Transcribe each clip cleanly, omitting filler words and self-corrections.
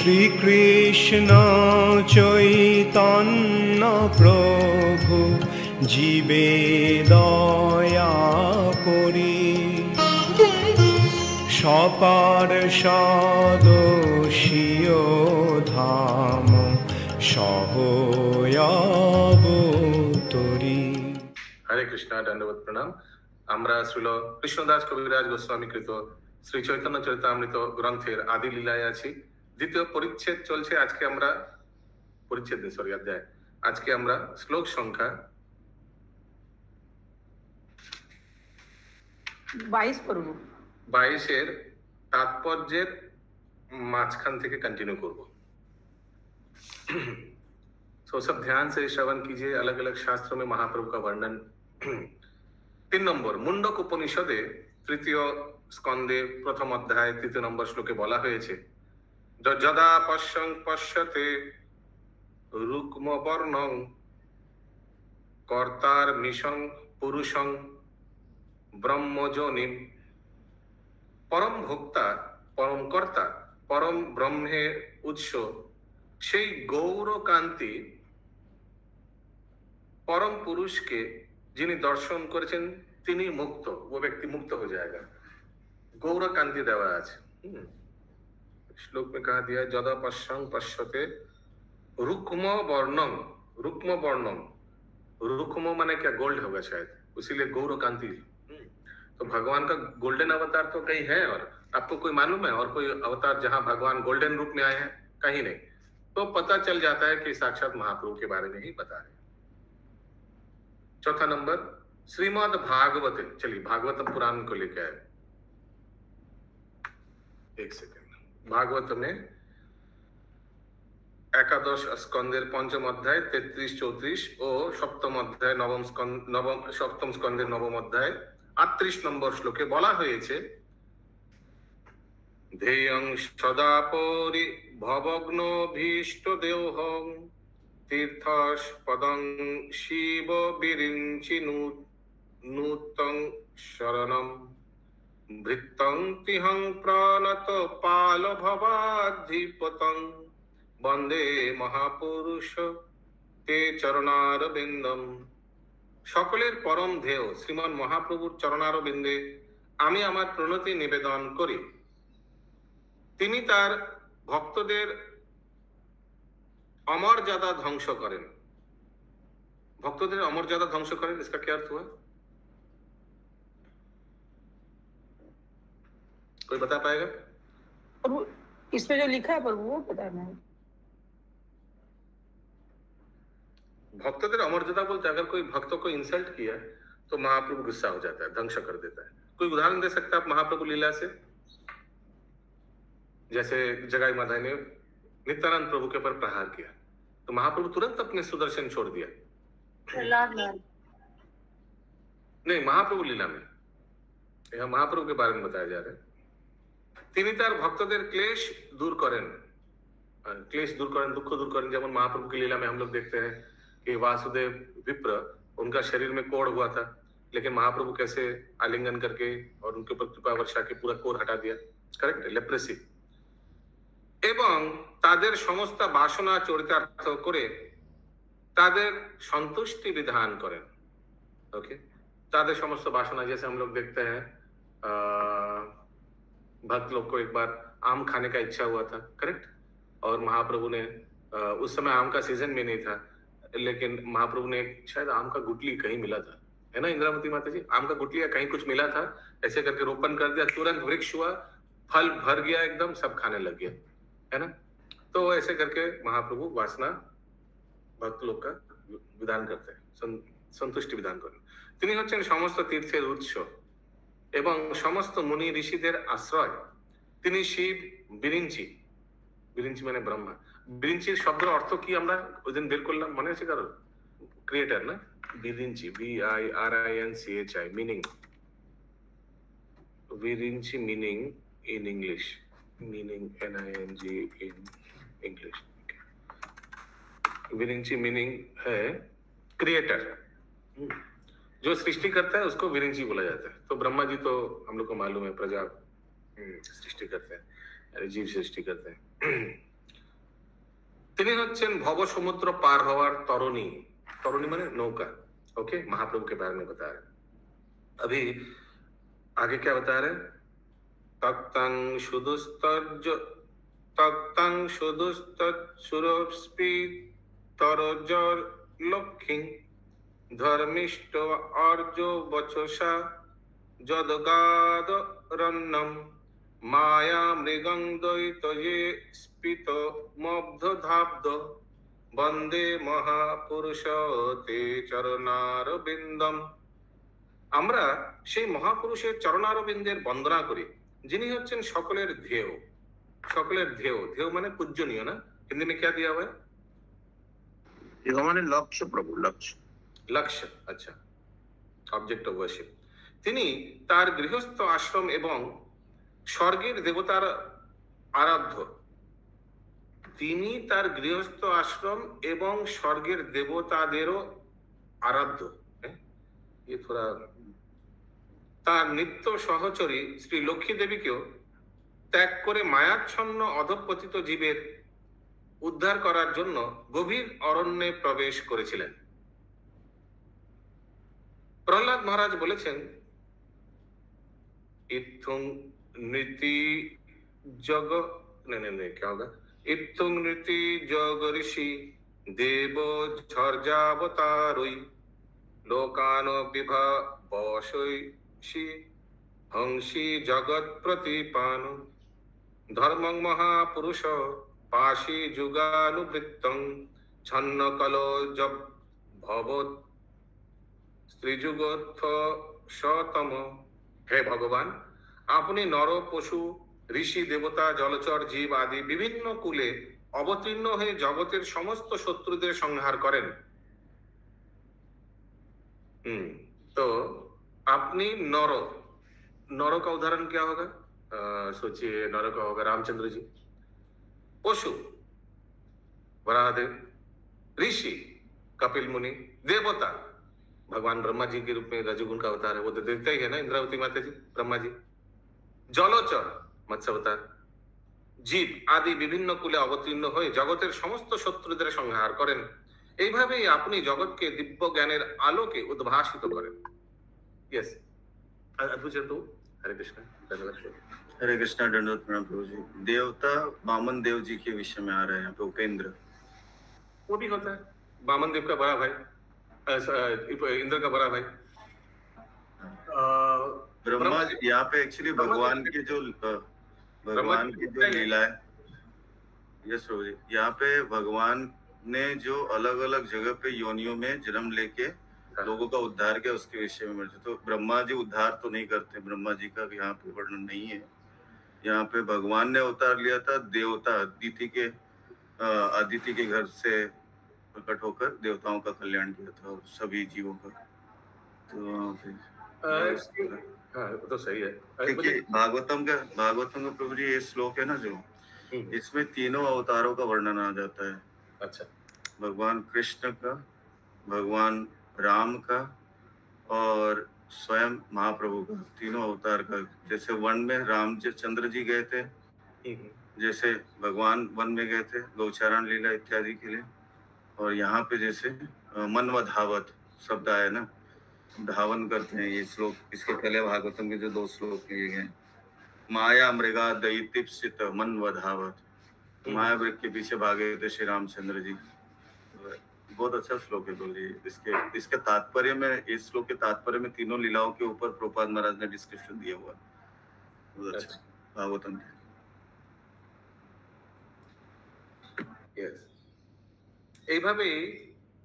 শ্রীকৃষ্ণ চৈতন্য প্রভু জীবে দয়া করি, সপার্ষদস্য ধাম সহয়াবতরি। হরে কৃষ্ণ, দণ্ডবত প্রণাম। আমরা শ্রীল কৃষ্ণদাস কবিরাজ গোস্বামী কৃত শ্রী চৈতন্য চরিতামৃত গ্রন্থের আদি লীলায় আছি। দ্বিতীয় পরিচ্ছেদ চলছে। আজকে আমরা অধ্যায়। আজকে আমরা শ্লোক সংখ্যা 22 তাৎপর্যের মাঝখান থেকে कंटिन्यू করব। तो सब ध्यान से श्रवण कीजिए। अलग अलग शास्त्रों में महाप्रभु का वर्णन। 3 নম্বর মুন্ডক উপনিষদে তৃতীয় স্কন্ধে প্রথম অধ্যায় 3 নম্বর শ্লোকে বলা হয়েছে, যদা পশ্যং পশ্যতে রুক্ম বর্ণং কর্তার মিশং পুরুষং ব্রহ্মযোনিম। পরম ভোক্তা, পরম কর্তা, পরম ব্রহ্মের উৎস সেই গৌরকান্তি परम पुरुष के जिन्हें दर्शन करेছেন তিনি মুক্ত, वो व्यक्ति मुक्त हो जाएगा। गौर कांति देवा आज श्लोक में कहा दिया, जदा पश्यं पश्यते रुक्म वर्णम। रुक्म वर्णम, रुक्म माने क्या? गोल्ड होगा शायद, इसीलिए गौर कांति। तो भगवान का गोल्डन अवतार तो कहीं है? और आपको कोई मालूम है और कोई अवतार जहां भगवान गोल्डन रूप में आए हैं? कहीं नहीं। तो पता चल जाता है कि साक्षात महाप्रभु के बारे में ही बता रहे। चौथा नंबर श्रीमद् भागवत। चलिए भागवत पुराण को लेकर आए। एक सेकंड। भागवत में एकादश स्कंदेर पंचम अध्याय 33-34 और सप्तम अध्याय सप्तम स्कंदेर नवम अध्याय 38 নম্বর শ্লোকে বলা হয়েছে, ध्येयं सदा परि भवग्नभीष्ट देवहं तीर्थस्पदं शिव विरिञ्चि नूतं शरणं भृत्तं तिहं प्राणत पाल भवाधिपतं वन्दे महापुरुष ते चरणारविन्दम। সকলের পরম ধ্যেয় শ্রীমান মহাপ্রভুর চরণারবিন্দে আমি আমার প্রণতি নিবেদন করি। তিনি তার ভক্তদের अमर्यादा ध्वंस करें। भक्तों अमर्यादा ध्वंस करें, इसका क्या अर्थ हुआ? कोई बता पाएगा? इसमें जो लिखा है प्रभु वो बताना है। भक्तों अमर्यादा बोलते अगर कोई भक्तों को इंसल्ट किया तो महाप्रभु गुस्सा हो जाता है, ध्वंस कर देता है। कोई उदाहरण दे सकता है आप महाप्रभु लीला से? जैसे जगाई माधव ने नित्यानंद प्रभु के ऊपर प्रहार किया तो महाप्रभु तुरंत अपने सुदर्शन छोड़ दिया। नहीं, महाप्रभु लीला में, यह महाप्रभु के बारे में बताया जा रहा है। তিনি তার ভক্তদের क्लेश दूर करें, दुख दूर करें। जब महाप्रभु की लीला में हम लोग देखते हैं कि वासुदेव विप्र, उनका शरीर में कोढ़ हुआ था, लेकिन महाप्रभु कैसे आलिंगन करके और उनके ऊपर कृपा वर्षा के पूरा कोढ़ हटा दिया। Correct, leprosy. এবং তাদের সমস্ত বাসনা চরিতার্থ করে তাদের সন্তুষ্টি বিধান করেন। ओके, ताদের समस्त वासना, जैसे हम लोग देखते हैं भक्त लोग को एक बार आम खाने का इच्छा हुआ था, करेक्ट, और महाप्रभु ने उस समय आम का सीजन में नहीं था, लेकिन महाप्रभु ने शायद आम का गुटली कहीं मिला था, है ना इंद्रावती माता जी, आम का गुटली कहीं कुछ मिला था, ऐसे करके रोपण कर दिया, तुरंत वृक्ष हुआ, फल भर गया एकदम, सब खाने लग गया, है ना। तो ऐसे करके महाप्रभु वासना भक्त लोग का विधान करते हैं, संतुष्टि विधान करें। তিনি হচ্ছেন সমস্ত তীর্থের উৎস এবং সমস্ত মুনি ঋষিদের আশ্রয়। তিনি শিব বিরিঞ্চি, বিরিঞ্চি মানে ব্রহ্মা। বিরিঞ্চির শব্দের অর্থ কি আমরা ওই দিন বের করলাম, মনে আছে কারোর? ক্রিয়েটার না, Birinchi, BIRINCHI, meaning Birinchi, meaning in English, meaning NING in English। Virinchi meaning है क्रिएटर, जो सृष्टि करता है उसको विरिंची बोला जाता है। तो ब्रह्मा जी तो हम लोग को मालूम है प्रजा सृष्टि करते हैं, यानी जीव सृष्टि करते हैं। তিনি হচ্ছেন ভব সমুদ্র পার হওয়ার তরণী। তরণী মানে नौका। ओके, महाप्रभु के बारे में बता रहे हैं। अभी आगे क्या बता रहे हैं? तक्तं शुदुस्तर्ज तक्तं शुदुस्तुरस्पि तरजर लक्ष्मी धर्मिष्ठ अर्जो वचसा जदगाद रन्नम माया मृगं द्वैतये स्पित मब्ध धाब्द वंदे महापुरुष ते चरणारविंदम। আমরা সেই মহাপুরুষের চরণারবিন্দের বন্দনা করি, যিনি হচ্ছেন সকলের ধ্যেয়। সকলের ध्येय, ध्येय মানে পূজনীয় না? हिंदी में क्या दिया हुआ है? ये हमारे लक्ष्य प्रभु, लक्ष्य लक्ष्य। अच्छा, অবজেক্ট অফ ওয়ার্শিপ। তিনি তার গৃহস্থ আশ্রম এবং স্বর্গের দেবতার আরাধ্য। তিনি তার গৃহস্থ আশ্রম এবং স্বর্গের দেবতাদেরও আরাধ্য। ये थोड़ा তার নিত্য সহচরী শ্রী লক্ষ্মী দেবীকেও ত্যাগ করে মায়াচ্ছন্ন অধঃপতিত জীবের উদ্ধার করার জন্য গভীর অরণ্যে প্রবেশ করেছিলেন। প্রহ্লাদ মহারাজ বলেছেন, इत्थुं नीति जग नहीं क्या होगा? इत्थुं नीति जग ऋषि देव झर्जावतारुई लोकानो विभा बशैषि हंसी जगत प्रतिपान धर्मं महापुरुष पाशी जुगानुवृत्तं छन्न कलो जब भवत त्रिजुगोत्थ शतम। हे भगवान, আপনি নর পশু ঋষি দেবতা জলচর জীব আদি বিভিন্ন কুলে অবতীর্ণ হয়ে জগতের সমস্ত শত্রুদের সংহার করেন। तो अपनी नौरो, नौरो का उदाहरण क्या होगा? सोचिए, नौरो का होगा रामचंद्र जी। पशु वराहदेव, ऋषि कपिल मुनि, देवता भगवान ब्रह्मा जी के रूप में रजोगुण का अवतार है, वो तो देवता ही है ना, इंद्रावती माता जी, ब्रह्मा जी। जलचर मत्स्य अवतार, जीव आदि বিভিন্ন কুলে অবতীর্ণ হয়ে জগতের সমস্ত শত্রুদের সংহার করেন। এইভাবেই আপনি জগৎকে দিব্য জ্ঞানের আলোকে উদ্ভাসিত করেন। यस, अद्भुत चंदू। हरे कृष्ण। हरे कृष्णा। दंडवत प्रणाम प्रभु जी। देवता वामन देव जी के विषय में आ रहे हैं यहाँ पे। उपेंद्र वो भी होता है, वामन देव का बड़ा भाई, इंद्र का बड़ा भाई। ब्रह्मा जी यहाँ पे एक्चुअली भगवान की जो लीला है, यस प्रभु जी, यहाँ पे भगवान ने जो अलग अलग जगह पे योनियों में जन्म लेके लोगों का उद्धार किया, उसके विषय में मर्जी। तो ब्रह्मा जी उद्धार तो नहीं करते, ब्रह्मा जी का यहाँ पे वर्णन नहीं है। यहाँ पे भगवान ने अवतार लिया था देवता आदिति के घर से प्रकट होकर देवताओं का कल्याण किया था और सभी जीवों का। तो तो सही है। भागवतम का प्रभु जी ये श्लोक है ना जो, इसमें तीनों अवतारों का वर्णन आ जाता है। अच्छा, भगवान कृष्ण का, भगवान राम का और स्वयं महाप्रभु का, तीनों अवतार का। जैसे वन में रामचंद्र जी गए थे, जैसे भगवान वन में गए थे गौचारण लीला इत्यादि के लिए, और यहाँ पे जैसे मनव धावत शब्द आया ना, धावन करते हैं। ये श्लोक, इसके पहले भागवतम के जो 2 श्लोक लिए गए, माया मृगा दैतीप्सित मनव धावत, माया मृग के पीछे भागे थे श्री रामचंद्र जी। बहुत अच्छा श्लोक है बोलिए। इसके तात्पर्य में, इस श्लोक के तात्पर्य में तीनों लीलाओं के ऊपर प्रभुपाद महाराज ने डिस्क्रिप्शन दिया हुआ है। बहुत अच्छा भागवतम। এইভাবেই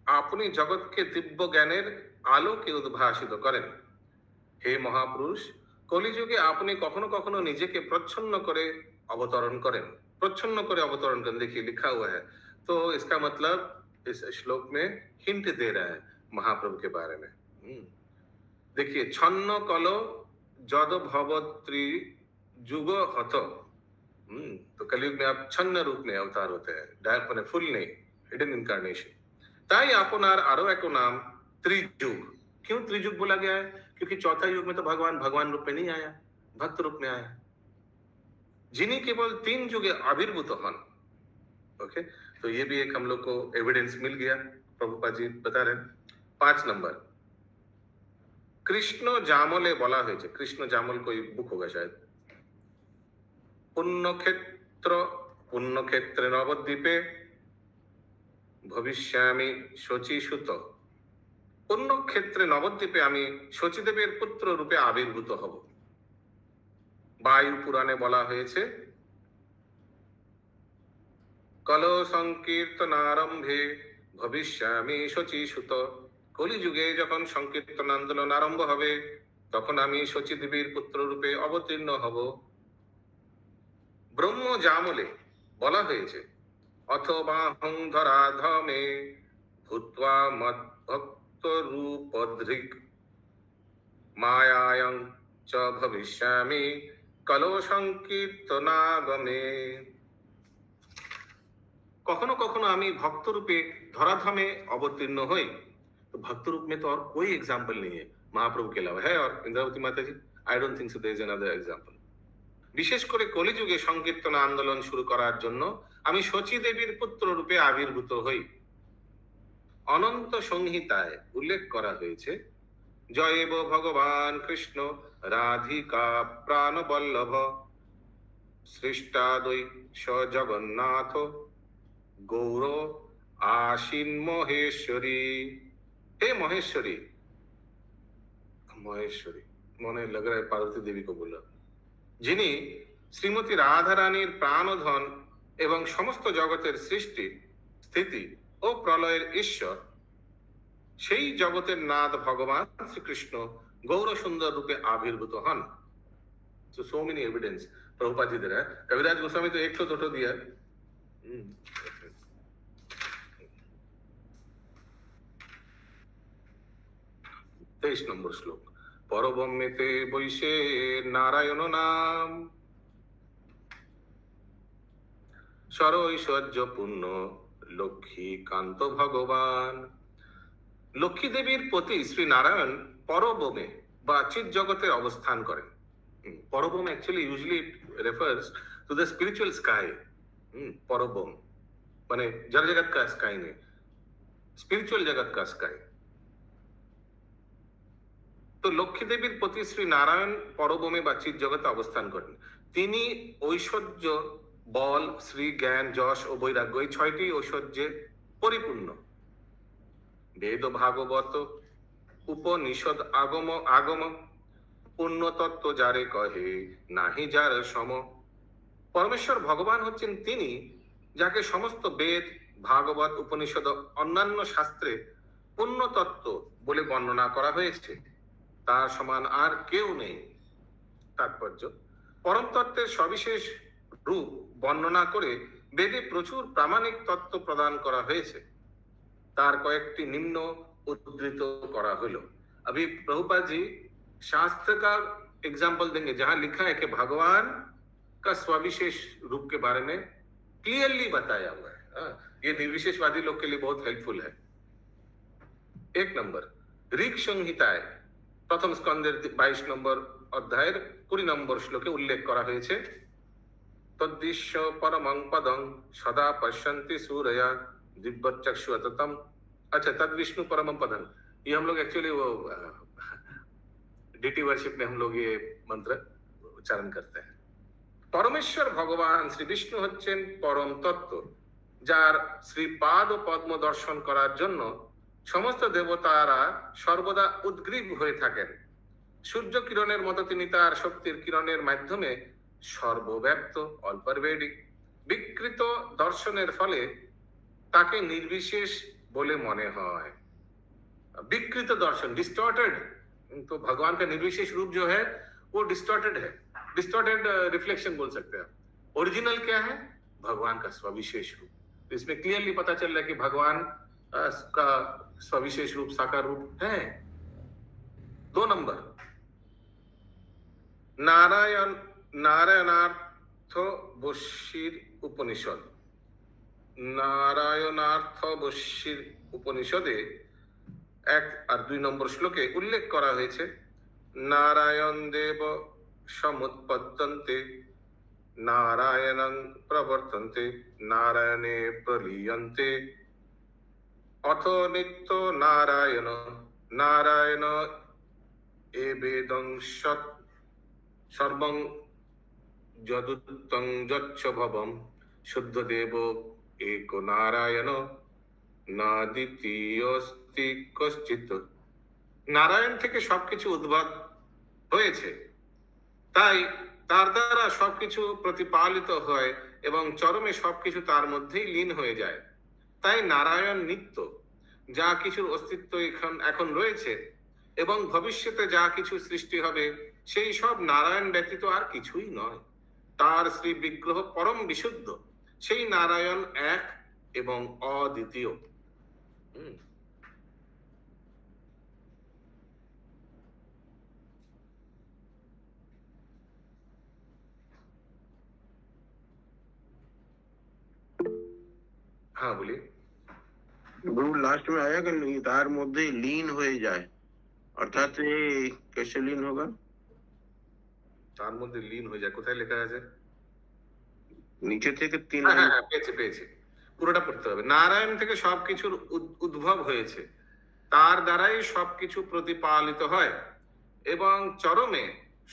আপনি জগৎকে দিব্য জ্ঞানের আলোকে উদ্ভাসিত করেন। হে মহাপুরুষ, কলিযুগে আপনি কখনো কখনো নিজেকে প্রচ্ছন্ন করে अवतरण करें, प्रच्छन्न करे अवतरण करें। देखिए लिखा हुआ है, तो इसका मतलब इस श्लोक में हिंट दे रहा है महाप्रभु के बारे में। देखिए, छन्न कलो जद भवत्री जुग हत। तो कलयुग में आप छन्न रूप में अवतार होते हैं, डायरेक्ट मैंने फुल नहीं, हिडन इनकारनेशन। ताई आपनार आरो एको नाम त्रिजुग। क्यों त्रिजुग बोला गया है? क्योंकि चौथा युग में तो भगवान रूप में नहीं आया, भक्त रूप में आया, जिन्हीं केवल 3 जुगे आविर्भूत हन। ओके, तो ये भी एक हम लोग को एविडेंस मिल गया, प्रभुपाद जी बता रहे हैं। 5 नंबर, কৃষ্ণ জামলে বলা হয়েছে, কৃষ্ণ জামল कोई बुक होगा शायद, পুণ্যক্ষেত্রে নবদ্বীপে ভবিষ্যামি শচীসুত, পুণ্যক্ষেত্রে নবদ্বীপে আমি শচীদেবের পুত্র রূপে আবির্ভূত হব। বায়ু পুরাণে বলা হয়েছে, কল সংকীর্তনারম্ভে ভবিষ্যামি শচীসুত, কলিযুগে যখন সংকীর্তন আন্দোলন আরম্ভ হবে তখন আমি শচীদেবীর পুত্র রূপে অবতীর্ণ হব। ব্রহ্ম জামলে বলা হয়েছে, অথবাহং ধরাধমে ভূত্বা মদ্ভক্ত রূপধৃক মায়ায়ং চ ভবিষ্যামি কলো সংকীর্তনাগমে। কখনো কখনো আমি ভক্ত রূপে ধরাধামে অবতীর্ণ হই। तो भक्त रूप में तो और कोई एग्जाम्पल नहीं है महाप्रभु के अलावा, है? और इंद्रावती माता ji, I don't think so there is another example. বিশেষ করে কলিযুগে সংকীর্তন আন্দোলন শুরু করার জন্য আমি শচী দেবীর পুত্র রূপে আবির্ভূত হই। অনন্ত সংহিতায় উল্লেখ করা হয়েছে, জয়েব ভগবান কৃষ্ণ রাধিকা প্রাণবল্লভ সৃষ্টাদৈ স জগন্নাথ গৌর आशीन महेश्वरी। हे महेश्वरी, महेश्वरी মনে लग रहा है पार्वती देवी को बोला, যিনি শ্রীমতী রাধা রানীর প্রাণধন এবং সমস্ত জগতের সৃষ্টি স্থিতি ও প্রলয়ের ঈশ্বর, সেই জগতের নাথ ভগবান শ্রীকৃষ্ণ গৌর সুন্দর রূপে আবির্ভূত হন। so many evidence Prabhupada ji दे रहा है। कविराज गोस्वामी तो एक तो दो दिया। 23 নম্বর শ্লোক, পরব্রহ্মেতে বৈশে নারায়ণ নাম সর ঐশ্বর্য পূর্ণ লক্ষ্মী কান্ত ভগবান। লক্ষ্মী দেবীর প্রতি শ্রী নারায়ণ পরব্রহ্মে বা চিৎ জগতে অবস্থান করেন। Parabrahma actually usually refers to the spiritual sky. Parabrahma মানে जड़ जगत का स्काई नहीं, स्पिरिचुअल जगत का स्काई। তো লক্ষ্মী দেবীর প্রতি শ্রী নারায়ণ পরব্রহ্মে বা চিৎ জগতে অবস্থান করেন। তিনি ঐশ্বর্য, বল, শ্রী, জ্ঞান, যশ ও বৈরাগ্য, এই 6টি ঐশ্বর্যে পরিপূর্ণ। বেদ ভাগবত উপনিষদ আগম আগম পূর্ণতত্ত্ব যারে কহে নাহি যার সম। পরমেশ্বর ভগবান হচ্ছেন তিনি যাকে সমস্ত বেদ, ভাগবত, উপনিষদ অন্যান্য শাস্ত্রে পূর্ণতত্ত্ব বলে বর্ণনা করা হয়েছে, তার সমান আর কেউ নেই। তাৎপর্য, পরম তত্ত্বের সবিশেষ রূপ বর্ণনা করে বেদে प्रचुर प्रामाणिक तत्व प्रदान करा হয়েছে, তার কয়েকটি নিম্ন उद्धृत करा হলো। अभी प्रभुपाद जी शास्त्र का एग्जाम्पल देंगे जहां लिखा है कि भगवान का स्वविशेष रूप के बारे में क्लियरली बताया हुआ है। ये निर्विशेषवादी लोग के लिए बहुत हेल्पफुल है। 1 नंबर, ऋग संहिताয় प्रथम स्कंदेर 22 নম্বর অধ্যায়ের 20 নম্বর শ্লোকে উল্লেখ করা হয়েছে, तद्दृश्य परमं पदं सदा पश्यन्ति सूरया दिव्यचक्षुतम। अच्छा, तद विष्णु परमं पदं, ये हम लोग एक्चुअली वो डीटी वर्शिप में हम लोग ये मंत्र उच्चारण करते हैं। परमेश्वर भगवान श्री विष्णु হচ্ছেন পরম তত্ত্ব, যার শ্রীপাদ ও পদ্ম দর্শন করার জন্য সমস্ত দেবতারা সর্বদা উদ্গ্রীব হয়ে থাকেন। সূর্য কিরণের মতো তিনি তার শক্তির কিরণের মাধ্যমে সর্বব্যাপ্ত, অল পারভেডিং। বিকৃত দর্শনের ফলে তাকে নির্বিশেষ বলে মনে হয়। विकृत दर्शन, डिस्टॉर्टेड, तो भगवान का निर्विशेष रूप जो है वो डिस्टॉर्टेड है, डिस्टॉर्टेड रिफ्लेक्शन बोल सकते हैं। ओरिजिनल क्या है? भगवान का स्वविशेष रूप। तो इसमें क्लियरली पता चल रहा है कि भगवान का स्वविशेष रूप साकार रूप है। 2 नंबर, नारायणार्थ बशीर उपनिषद। नारायणार्थ बशीर उपनिषदे 1 और 2 নম্বর শ্লোকে উল্লেখ করা হয়েছে, নারায়ণ দেব সমুৎপদ্যন্তে नारायणं प्रवर्तन्ते नारायणे प्रलीयन्ते अथो नित्यो नारायण नारायण एवेदं सत् सर्वं যদুত্তং যচ্ছ ভবম শুদ্ধদেব এক নারায়ণ না দ্বিতীয়স্তি কশ্চিৎ। নারায়ণ থেকে সবকিছু উদ্ভব হয়েছে, তাই তার দ্বারা সবকিছু প্রতিপালিত হয় এবং চরমে সবকিছু তার মধ্যেই লীন হয়ে যায়। তাই নারায়ণ নিত্য, যা কিছুর অস্তিত্ব এখন রয়েছে এবং ভবিষ্যতে যা কিছু সৃষ্টি হবে সেই সব নারায়ণ ব্যতীত আর কিছুই নয়। তার শ্রী বিগ্রহ পরম বিশুদ্ধ, সেই নারায়ণ এক এবং অদ্বিতীয়। हाँ बोलिए। गुरु लास्ट में आया कि नहीं, तार मध्य लीन हो जाए, अर्थात ये कैसे लीन होगा? তার মধ্যে লীন হয়ে যায়, কোথায় লেখা আছে? নিচে থেকে 3 পেয়েছে, পুরোটা পড়তে হবে। নারায়ণ থেকে সবকিছুর উদ্ভব হয়েছে, তার দ্বারাই সবকিছু প্রতিপালিত হয় এবং চরমে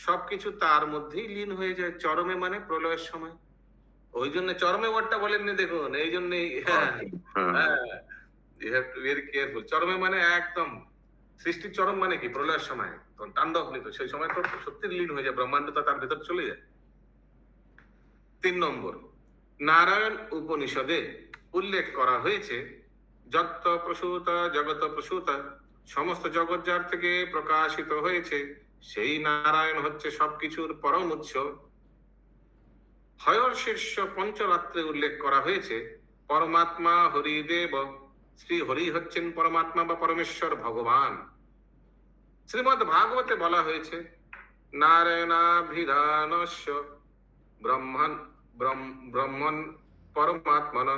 সবকিছু তার মধ্যেই লীন হয়ে যায়। চরমে মানে প্রলয়ের সময়, ওই জন্য চরমে ওয়ার্ডটা বলেননি, দেখুন এই জন্যই। Very careful. চরমে মানে একদম সৃষ্টির চরম মানে কি? প্রলয়ের সময় তাণ্ডব নিত, সেই সময় তো সত্যি লীন হয়ে যায়, ব্রহ্মাণ্ডটা তার ভেতর চলে যায়। 3 নম্বর, নারায়ণ উপনিষদে উল্লেখ করা হয়েছে যত প্রসূত জগত প্রসূত, সমস্ত জগৎ যার থেকে প্রকাশিত হয়েছে সেই নারায়ণ হচ্ছে সবকিছুর পরম উৎস। হয়র শীর্ষ পঞ্চরাত্রে উল্লেখ করা হয়েছে পরমাত্মা হরিদেব, শ্রী হরি হচ্ছেন পরমাত্মা বা পরমেশ্বর ভগবান। শ্রীমদ্ ভাগবতে বলা হয়েছে নারায়ণাভিধানস্য ব্রহ্মণ ব্রহ্মণ পরমাত্মন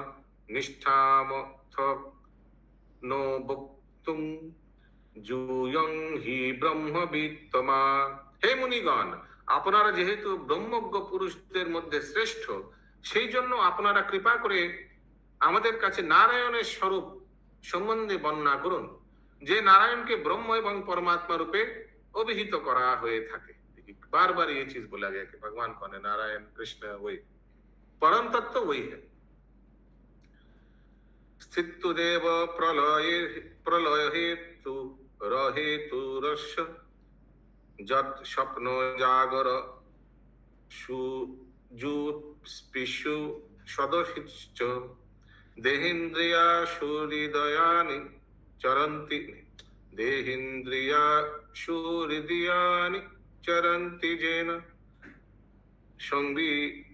নিষ্ঠামথ নো বক্তুং জুয়ং হি ব্রহ্মবিত্তমা। হে মুনিগণ, আপনারা যেহেতু ব্রহ্মজ্ঞ পুরুষদের মধ্যে শ্রেষ্ঠ, সেই জন্য আপনারা কৃপা করে আমাদের কাছে নারায়ণের স্বরূপ সম্বন্ধে বর্ণনা করুন, যে নারায়ণকে ব্রহ্ম এবং परमात्मा रूपे अभिहित करा हुए থাকে। बार बार ये चीज बोला गया कि भगवान कौन है? नारायण कृष्ण वही परम तत्व वही है। स्थितुदेव प्रलये प्रलय हेतु रहेतु रस्य जत स्वप्न जागर सुजुस्पिषु सदशिश्च देहेन्द्रिया सूरिदयानि चरन्ति देहेन्द्रिया सूरिदयानि चरन्ति जेन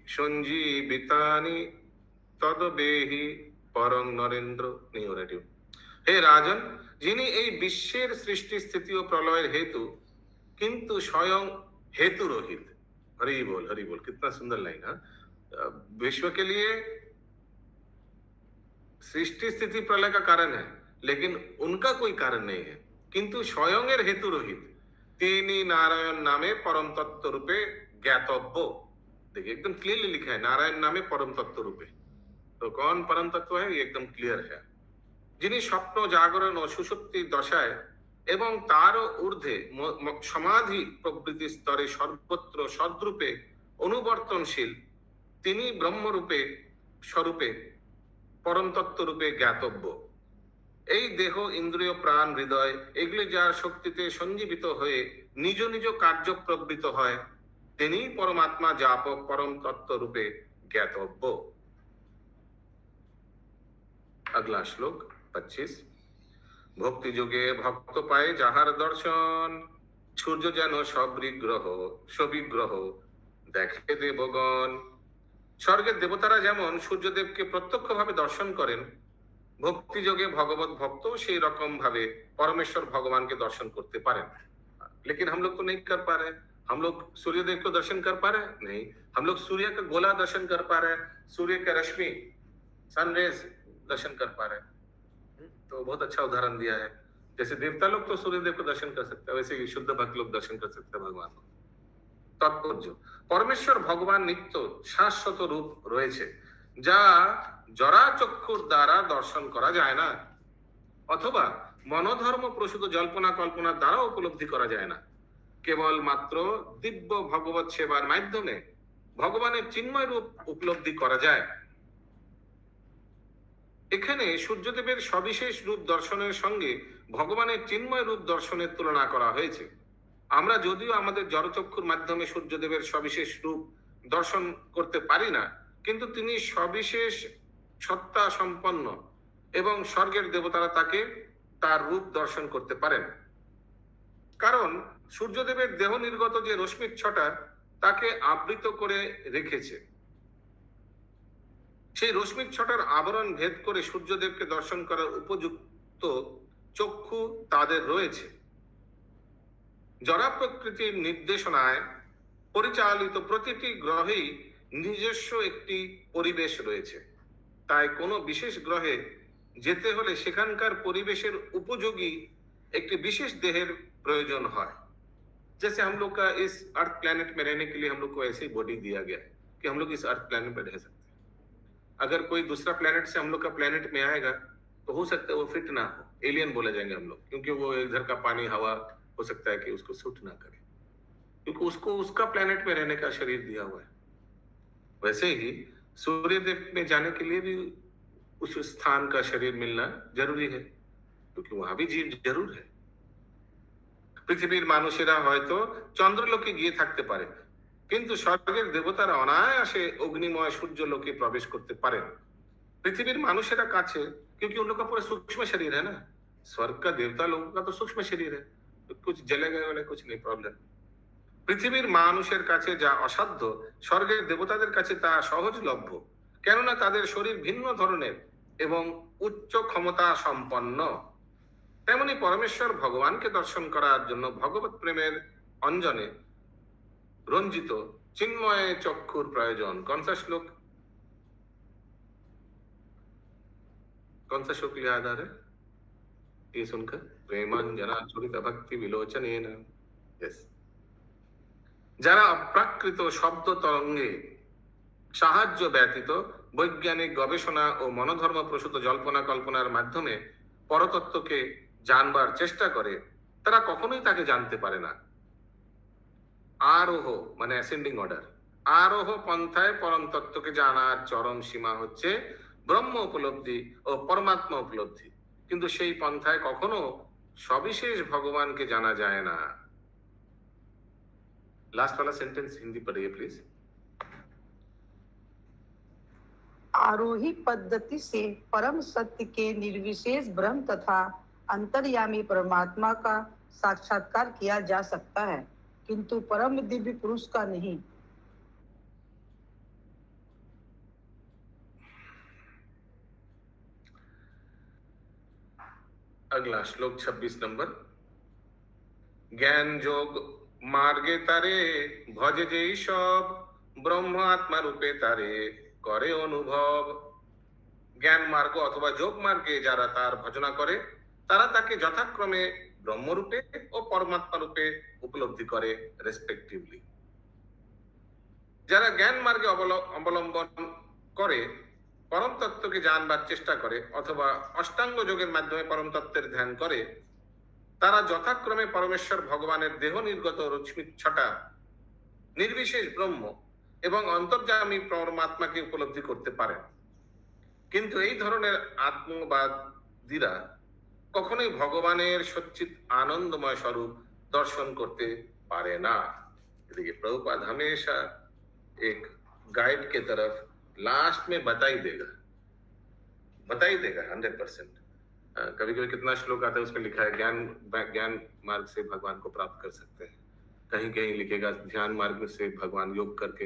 संजीवितानि तदवेहि परं नरेन्द्र नियोरेटिव। हे राजन, जिनी এই বিশ্বের সৃষ্টি স্থিতি ও প্রলয়ের হেতু किंतु स्वयं हेतु रहित। हरि बोल हरि बोल, कितना सुंदर लाइन है। विश्व के लिए सृष्टि स्थिति प्रलय का कारण है, लेकिन उनका कोई कारण नहीं है, किंतु स्वयं हेतु रहित তিনি नारायण नामे परम तत्व रूपे ज्ञातव्य। देखिए एकदम क्लियरली लिखा है नारायण नामे परम तत्व रूपे। तो कौन परम तत्व है? ये एकदम क्लियर है। जिन्हें स्वप्न जागरण और सुषुप्ति दशाएं এবং তারও ঊর্ধ্বে সমাধি প্রবৃত্তি স্তরে সর্বত্র সদ্রূপে অনুবর্তনশীল, তিনি ব্রহ্মরূপে স্বরূপে পরম তত্ত্ব রূপে জ্ঞাতব্য। এই দেহ ইন্দ্রিয় প্রাণ হৃদয় এগুলি যার শক্তিতে সঞ্জীবিত হয়ে নিজ নিজ কার্য প্রবৃত্ত হয়, তিনি পরমাত্মা জাপক পরম তত্ত্ব রূপে জ্ঞাতব্য। अगला श्लोक 25। भक्ति যোগে ভক্ত পায় যাহার দর্শন, সূর্য যেন সবিগ্রহ দেখে দেবগণ। স্বর্গের দেবতারা যেমন সূর্যদেবকে প্রত্যক্ষভাবে দর্শন করেন, ভক্তি যোগে ভগবত ভক্ত সেই রকম ভাবে परमेश्वर भगवान के दर्शन करते पारे। लेकिन हम लोग तो नहीं कर पा रहे। हम लोग सूर्यदेव को दर्शन कर पा रहे नहीं। हम लोग सूर्य का गोला दर्शन कर पा रहे, सूर्य का रश्मि सनरेज दर्शन कर पा रहे। तो बहुत अच्छा उदाहरण दिया है। जैसे देवता लोग तो सूर्यदेव को दर्शन कर सकते हैं, वैसे ही शुद्ध भक्त लोग दर्शन कर सकते हैं भगवान को। তাৎপর্য, পরমেশ্বর ভগবান নিত্য শাশ্বত রূপ রয়েছে, যা জরা চক্ষুর দ্বারা দর্শন করা যায় না, অথবা মনোধর্ম প্রসূত জল্পনা কল্পনার দ্বারা উপলব্ধি করা যায় না। কেবল মাত্র দিব্য ভগবত সেবার মাধ্যমে ভগবানের চিন্ময় রূপ উপলব্ধি করা যায়। এখানে সূর্যদেবের সবিশেষ রূপ দর্শনের সঙ্গে ভগবানের চিন্ময় রূপ দর্শনের তুলনা করা হয়েছে। আমরা যদিও আমাদের জড়চক্ষুর মাধ্যমে সূর্যদেবের সবিশেষ রূপ দর্শন করতে পারি না, কিন্তু তিনি সবিশেষ সত্তা সম্পন্ন এবং স্বর্গের দেবতারা তাকে তার রূপ দর্শন করতে পারেন। কারণ সূর্যদেবের দেহ নির্গত যে রশ্মির ছটা তাকে আবৃত করে রেখেছে, সেই রশ্মির ছটার আবরণ ভেদ করে সূর্যদেবকে দর্শন করার উপযুক্ত চক্ষু তাদের রয়েছে। জরা প্রকৃতির নির্দেশনায় পরিচালিত প্রতিটি গ্রহেই নিজস্ব একটি পরিবেশ রয়েছে, তাই কোনো বিশেষ গ্রহে যেতে হলে সেখানকার পরিবেশের উপযোগী একটি বিশেষ देहर प्रयोजन है। जैसे हम लोग का इस अर्थ प्लैनेट में रहने के लिए हम लोग को ऐसी बॉडी दिया गया है कि हम लोग इस अर्थ प्लैनेट पर रह सकते हैं। अगर कोई दूसरा प्लैनेट से हम लोग का प्लैनेट में आएगा तो हो सकता है वो फिट ना हो, एलियन बोले जाएंगे हम लोग, क्योंकि वो इधर का पानी हवा हो सकता है कि उसको सूट ना करे, क्योंकि उसको उसका प्लैनेट में रहने का शरीर दिया हुआ है। वैसे ही सूर्यदेव में जाने के लिए भी उस स्थान का शरीर मिलना जरूरी है, क्योंकि वहां भी जीव जरूर है। পৃথিবীর মানুষেরা হয়তো চন্দ্রলোকে গিয়ে থাকতে পারে, কিন্তু স্বর্গের দেবতারা অনায়াসে অগ্নিময় সূর্যলোকে প্রবেশ করতে পারেন। पृथ्वी মানুষেরা কাছে, क्योंकि उन लोग का पूरा सूक्ष्म शरीर है ना, स्वर्ग का देवता लोगों का तो सूक्ष्म शरीर है, तो कुछ जलेगा वाला कुछ नहीं प्रॉब्लम। পৃথিবীর মানুষের কাছে যা অসাধ্য স্বর্গের দেবতাদের কাছে তা সহজলভ্য, কেননা তাদের শরীর ভিন্ন ধরনের এবং উচ্চ ক্ষমতা সম্পন্ন। তেমনি পরমেশ্বর ভগবানকে দর্শন করার জন্য ভগবত প্রেমের অঞ্জনে রঞ্জিত চিন্ময় চক্ষুর প্রয়োজন। कौन सा श्लोक याद आ रहा है ये सुनकर? प्रेमांजना चुरित भक्ति विलोचनेन। यस, যারা অপ্রাকৃত শব্দ তরঙ্গে সাহায্য ব্যতীত বৈজ্ঞানিক গবেষণা ও মনোধর্ম প্রসূত জল্পনা কল্পনার মাধ্যমে পরতত্ত্বকে জানবার চেষ্টা করে, তারা কখনোই তাকে জানতে পারে না। আরোহ মানে অ্যাসেন্ডিং অর্ডার, আরোহ পন্থায় পরম তত্ত্বকে জানার চরম সীমা হচ্ছে ব্রহ্ম উপলব্ধি ও পরমাত্মা উপলব্ধি, কিন্তু সেই পন্থায় কখনো সবিশেষ ভগবানকে জানা যায় না। लास्ट वाला सेंटेंस हिंदी पढ़िए प्लीज। आरोही पद्धति से परम सत्य के निर्विशेष ब्रह्म तथा अंतर्यामी परमात्मा का साक्षात्कार किया जा सकता है, किंतु परम दिव्य पुरुष का नहीं। अगला श्लोक 26 नंबर। ज्ञान जोग मार्गे तारे भजे যেই সব ব্রহ্ম আত্মা রূপে তারে করে অনুভব। জ্ঞান মার্গ অথবা যোগ মার্গে যারা তার ভজনা করে তারা তাকে যথাক্রমে ব্রহ্মরূপে ও পরমাত্মা রূপে উপলব্ধি করে রেসপেক্টিভলি। যারা জ্ঞান মার্গে অবলম্বন করে পরম তত্ত্বকে জানবার চেষ্টা করে অথবা অষ্টাঙ্গ যোগের মাধ্যমে পরম তত্ত্বের ধ্যান করে, তারা যথাক্রমে পরমেশ্বর ভগবানের দেহ নির্গত রশ্মি ছটা, নির্বিশেষ ব্রহ্ম এবং অন্তর্যামী পরমাত্মাকে উপলব্ধি করতে পারেন। কিন্তু এই ধরনের আত্মবাদীরা কখনোই ভগবানের সচ্চিত आनंदमय स्वरूप दर्शन करते पारे ना। देखिए प्रभुपाद हमेशा एक गाइड के तरफ लास्ट में बता ही देगा 100%। कभी कभी कितना श्लोक आता है उसमें लिखा है ज्ञान मार्ग से भगवान को प्राप्त कर सकते हैं, कहीं कहीं लिखेगा ध्यान मार्ग से भगवान योग करके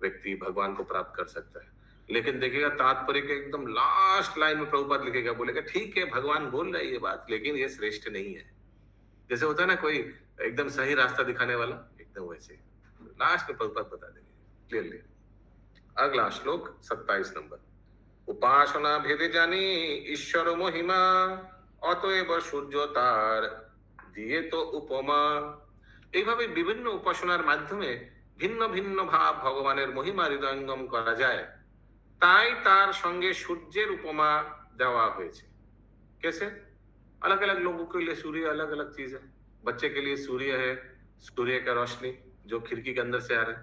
व्यक्ति भगवान को प्राप्त कर सकता है। लेकिन देखिएगा तात्पर्य के एकदम लास्ट लाइन में प्रभुपाद लिखेगा, बोलेगा ठीक है भगवान बोल रहा है ये बात, लेकिन ये श्रेष्ठ नहीं है। जैसे होता है ना कोई एकदम सही रास्ता दिखाने वाला, एकदम वैसे लास्ट में प्रभुपाद बता देंगे क्लियरली। अगला श्लोक 27 नंबर। उपासना भेदे जानी ईश्वर महिमा অতএব সূর্য তার দিয়ে তো উপমা। এইভাবে বিভিন্ন উপাসনার মাধ্যমে ভিন্ন ভিন্ন ভাব ভগবানের মহিমা হৃদয়ঙ্গম করা যায়, তাই তার সঙ্গে সূর্যের উপমা দেওয়া হয়েছে। कैसे? अलग अलग लोगों के लिए सूर्य अलग अलग चीज है। बच्चे के लिए सूर्य है, सूर्य का रोशनी जो खिड़की के अंदर से आ रहा है।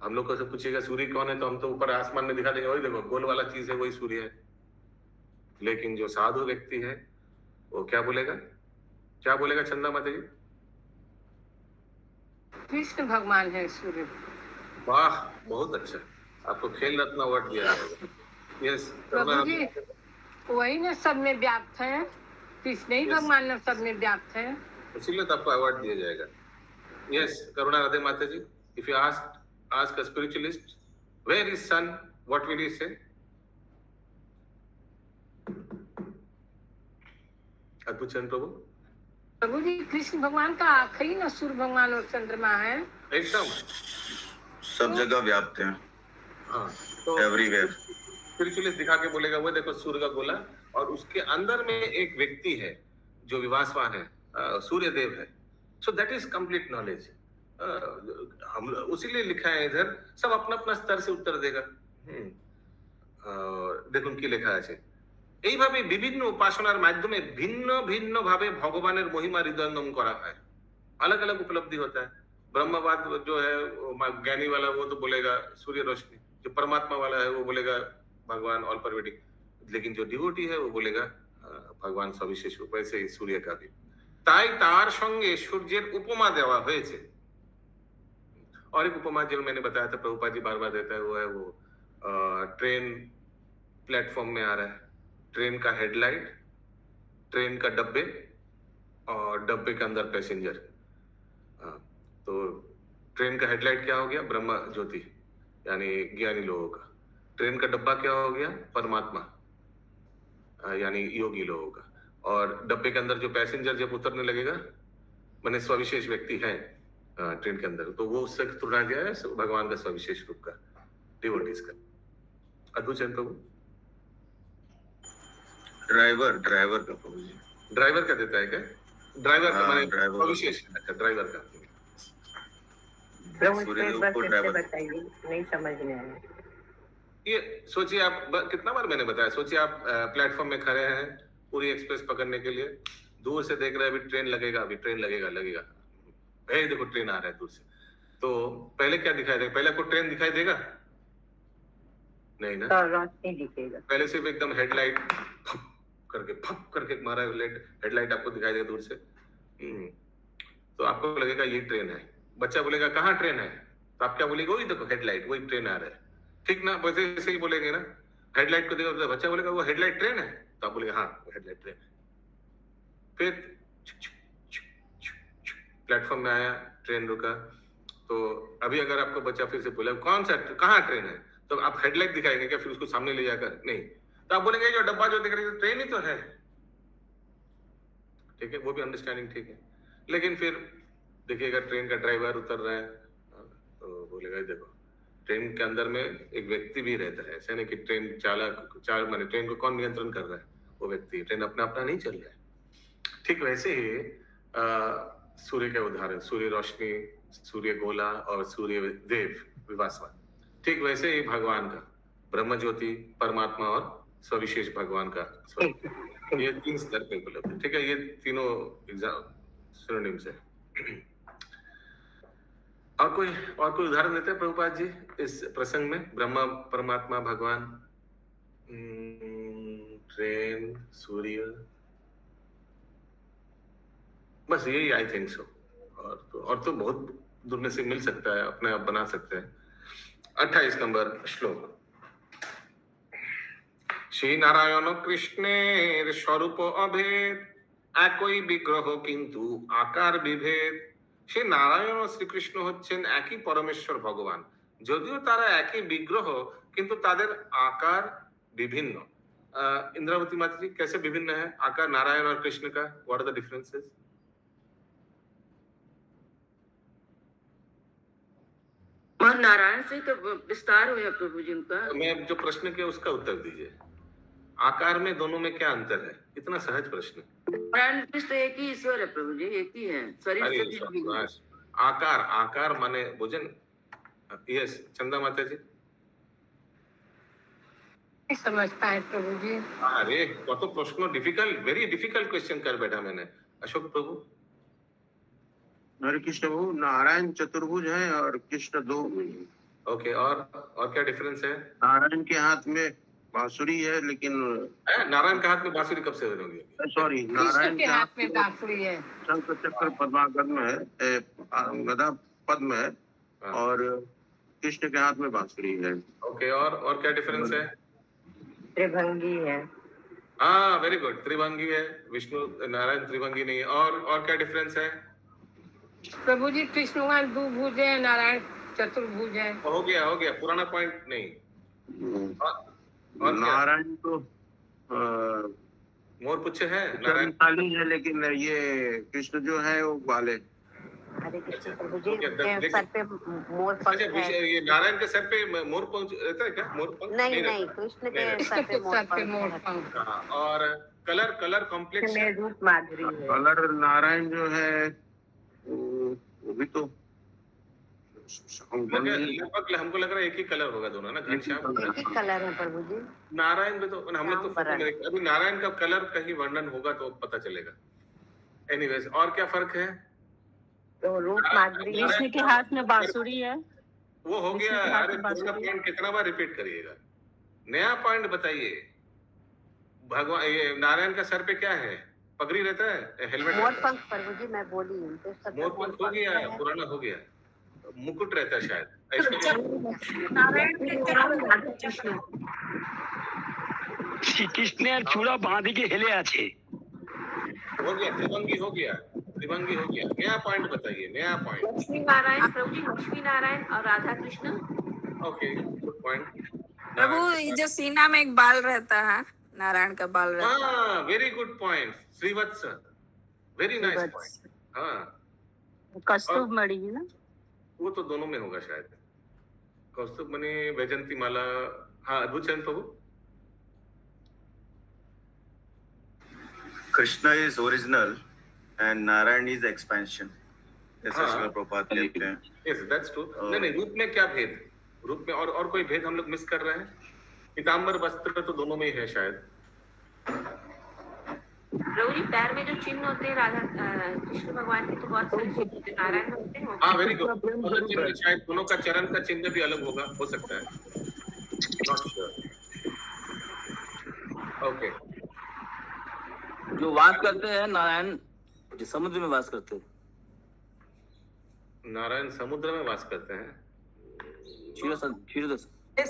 हम लोग को से पूछेगा सूर्य कौन है, तो हम तो ऊपर आसमान में दिखा देंगे, वही देखो गोल वाला चीज है, वही सूर्य है। लेकिन जो साधु व्यक्ति है वो क्या बोलेगा? क्या बोलेगा चंदा माता जी? कृष्ण भगवान है सूर्य। वाह, बहुत अच्छा, आपको खेल रत्न अवार्ड दिया जाएगा। यस प्रभु जी, वही ना सब में व्याप्त है, कृष्ण ही भगवान ना सब में व्याप्त है, इसीलिए तो आपको अवार्ड दिया जाएगा। यस करुणा राधे माता ji, if you ask a spiritualist where is sun, what will he say? अद्भुत चरण प्रभु। प्रभु जी कृष्ण भगवान का आखिरी ना सूर्य भगवान और चंद्रमा है, एकदम सब जगह व्याप्त है, हाँ। तो एवरीवेयर। स्पिरिचुअलिस्ट दिखा के बोलेगा वो देखो सूर्य का गोला, और उसके अंदर में एक व्यक्ति है जो विवासवान है, सूर्य देव है। So that is complete knowledge. हम उसीलिए लिखा है इधर, सब अपना अपना स्तर से उत्तर देगा। দেখুন কি লেখা আছে, এইভাবে বিভিন্ন উপাসনার মাধ্যমে ভিন্ন ভিন্ন ভাবে ভগবানের মহিমা হৃদয়ঙ্গম করা হয়। अलग अलग उपलब्धि होता है। ब्रह्मवाद जो है ज्ञानी वाला वो तो बोलेगा सूर्य रोशनी, जो परमात्मा वाला है वो बोलेगा भगवान ऑल परवेडिंग, लेकिन जो डिवोटी है वो बोलेगा भगवान सविशेष रूप। वैसे ही सूर्य का भी তাই তার সঙ্গে সূর্যের উপমা দেওয়া হয়েছে। और एक उपमा जो मैंने बताया था, प्रभुपाद जी बार बार देता है, वो है वो ट्रेन प्लेटफॉर्म में आ रहा है, ट्रेन का हेडलाइट, ट्रेन का डब्बे और डब्बे के अंदर पैसेंजर। तो ट्रेन का हेडलाइट क्या हो गया? ब्रह्म ज्योति यानी ज्ञानी लोगों का। ट्रेन का डब्बा क्या हो गया? परमात्मा यानी योगी लोगों का। और डब्बे के अंदर जो पैसेंजर जब उतरने लगेगा, मैंने स्वविशेष व्यक्ति है ट्रेन के अंदर, तो वो उससे तुलना गया है भगवान का स्वविशेष रूप का, डिवोटीज का। अद्भुत चरण प्रभु। ड्राइवर का प्रभु जी, ड्राइवर का देता है क्या? ड्राइवर का माने ड्राइवर। स्वविशेष, अच्छा ड्राइवर का। प्रभु सूर्य एक देव बार को फिर से ड्राइवर। बताइए, नहीं समझ में आया। ये सोचिए आप, कितना बार मैंने बताया, सोचिए आप प्लेटफॉर्म में खड़े हैं पूरी एक्सप्रेस पकड़ने के लिए, दूर से देख रहे हैं अभी ट्रेन लगेगा, अभी ट्रेन लगेगा। देखो ट्रेन आ रहा है दूर से, तो पहले क्या दिखाई देगा? पहले आपको ट्रेन दिखाई देगा? नहीं ना, तो रोशनी दिखेगा। पहले सिर्फ एकदम हेडलाइट फप करके मारा हेडलाइट आपको दिखाई देगा दूर से। तो आपको लगेगा ये ट्रेन है। बच्चा बोलेगा कहाँ ट्रेन है, तो आप क्या बोलेगा? वही देखो हेडलाइट, वही ट्रेन आ रहा है, ठीक ना? वैसे ऐसे ही बोलेंगे ना, हेडलाइट को देखो, बच्चा बोलेगा वो हेडलाइट ट्रेन है, तो आप बोलेगा हाँ वो हेडलाइट ट्रेन है। फिर प्लेटफॉर्म में आया, ट्रेन रुका, तो अभी अगर आपको बच्चा फिर से बोले कौन सा कहाँ ट्रेन है, तो आप हेडलाइट दिखाएंगे क्या फिर उसको सामने ले जाकर? नहीं, तो आप बोलेंगे जो डब्बा जो दिख रही है ट्रेन ही तो है। ठीक है, वो भी अंडरस्टैंडिंग ठीक है। लेकिन फिर देखिएगा ट्रेन का ड्राइवर उतर रहा है, तो बोलेगा देखो ट्रेन के अंदर में एक व्यक्ति भी रहता है, ऐसा नहीं कि ट्रेन माने ट्रेन को कौन नियंत्रण कर रहा है? वो व्यक्ति। ट्रेन अपना नहीं चल रहा है। ठीक वैसे ही सूर्य के उदाहरण, सूर्य रोशनी, सूर्य गोला और सूर्य देव विवासवान, ठीक वैसे ही भगवान का ब्रह्म ज्योति, परमात्मा और स्वविशेष भगवान का स्वरूप, ये 3 स्तर पे उपलब्ध है। ठीक है, ये तीनों सिनोनिम्स है। और कोई उदाहरण देते हैं प्रभुपाद जी इस प्रसंग में? ब्रह्मा, परमात्मा, भगवान, ट्रेन, सूर्य, बस यही आई थिंक सो। और तो बहुत दूर से मिल सकता है, अपने आप बना सकते हैं। 28 नंबर श्लोक। श्री नारायण कृष्णेर स्वरूप अभेद, একই বিগ্রহ কিন্তু আকার বিভেদ। সে নারায়ণ ও শ্রীকৃষ্ণ হচ্ছেন একই পরমেশ্বর ভগবান, যদিও তারা একই বিগ্রহ কিন্তু তাদের आकार विभिन्न। इंद्रावती माता जी, कैसे विभिन्न है आकार नारायण और कृष्ण का? What are the differences? और नारायण से तो विस्तार हुआ प्रभु जी उनका। मैं जो प्रश्न किया उसका उत्तर दीजिए। आकार में दोनों में क्या अंतर है? इतना सहज प्रश्न। नारायण कृष्ण एक ही ईश्वर है प्रभु जी, एक ही है, शरीर से भी भिन्न। आकार माने भोजन, यस चंदा माता जी। नहीं समझ पाए प्रभु जी। अरे कत प्रश्न डिफिकल्ट, वेरी डिफिकल्ट क्वेश्चन कर बैठा मैंने। अशोक प्रभु। हरे कृष्ण प्रभु, नारायण चतुर्भुज है और कृष्ण दो भुज है। ओके, और क्या डिफरेंस है? नारायण के हाथ में बांसुरी है, लेकिन नारायण के हाथ में बांसुरी कब से होगी? सॉरी, कृष्ण नारायण के हाथ में बांसुरी है, शंख चक्र पद्मागम है, गदा पद्म है, और कृष्ण के हाथ में बांसुरी है। ओके, और क्या डिफरेंस है? त्रिभंगी है। हाँ, वेरी गुड, त्रिभंगी है। विष्णु नारायण त्रिभंगी नहीं है। और क्या डिफरेंस है? प्रभु जी कृष्ण भगवान द्विभुज है, नारायण चतुर्भुज है। हो गया, पुराना पॉइंट नहीं। और नारायण तो मोर पुच्छ है, नारायण खाली है, लेकिन ये कृष्ण जो है वो बाले। हरे कृष्ण प्रभु जी के सर पे मोर पंख है। ये नारायण के सर पे मोर पंख रहता है क्या? मोर पंख नहीं, कृष्ण के सर पे मोर पंख। और कलर कॉम्प्लेक्स में रूप माधुरी है। कलर नारायण जो है वो भी तो लगभग हमको लग रहा है एक ही कलर होगा दोनों ना, घनश्याम। एक ही कलर है प्रभु जी। नारायण में तो हम लोग तो अभी नारायण का कलर कहीं वर्णन होगा तो पता चलेगा। एनीवेज, और क्या फर्क है? तो रूप माधुरी। कृष्ण के हाथ में बांसुरी है। वो हो गया। अरे पॉइंट कितना बार रिपीट करिएगा? नया पॉइंट बताइए। भगवान ये नारायण का सर पे क्या है? पगड़ी रहता है, हेलमेट। मोर पंख प्रभु जी मैं बोली हूँ। मोर पंख हो गया, पुराना हो गया। मुकुट रहता है शायद। শ্রীকৃষ্ণের চূড়া বাঁধিকে হেলে আছে। हो गया, त्रिभंगी हो गया। नया पॉइंट बताइए, नया पॉइंट। लक्ष्मी नारायण प्रभु जी, लक्ष्मी नारायण और Radha Krishna. Okay, good point. प्रभु जो सीना में एक बाल रहता है, नारायण का बाल रहता है। हाँ, very good point. Shrivatsa, very nice point. हाँ, कस्तूर मणि ना, वो तो दोनों में होगा शायद। कौस्तुभ मणि, वैजंती माला। हाँ, अद्भुत चंद प्रभु। Krishna is original and Narayan is expansion, ऐसा श्रील प्रभुपाद कहते हैं। Yes, that's true. नहीं, रूप में क्या भेद? रूप में और कोई भेद हम लोग मिस कर रहे हैं? पीताम्बर वस्त्र तो दोनों में ही है शायद। प्रभु जी पैर में जो चिन्ह होते हैं राधा कृष्ण भगवान के तो बहुत सारे चिन्ह होते हैं, नारायण होते हैं। हाँ, वेरी गुड। शायद दोनों का चरण का चिन्ह भी अलग होगा, हो सकता है। Not sure. ओके, जो वास करते हैं नारायण जो समुद्र में वास करते हैं। नारायण समुद्र में वास करते हैं।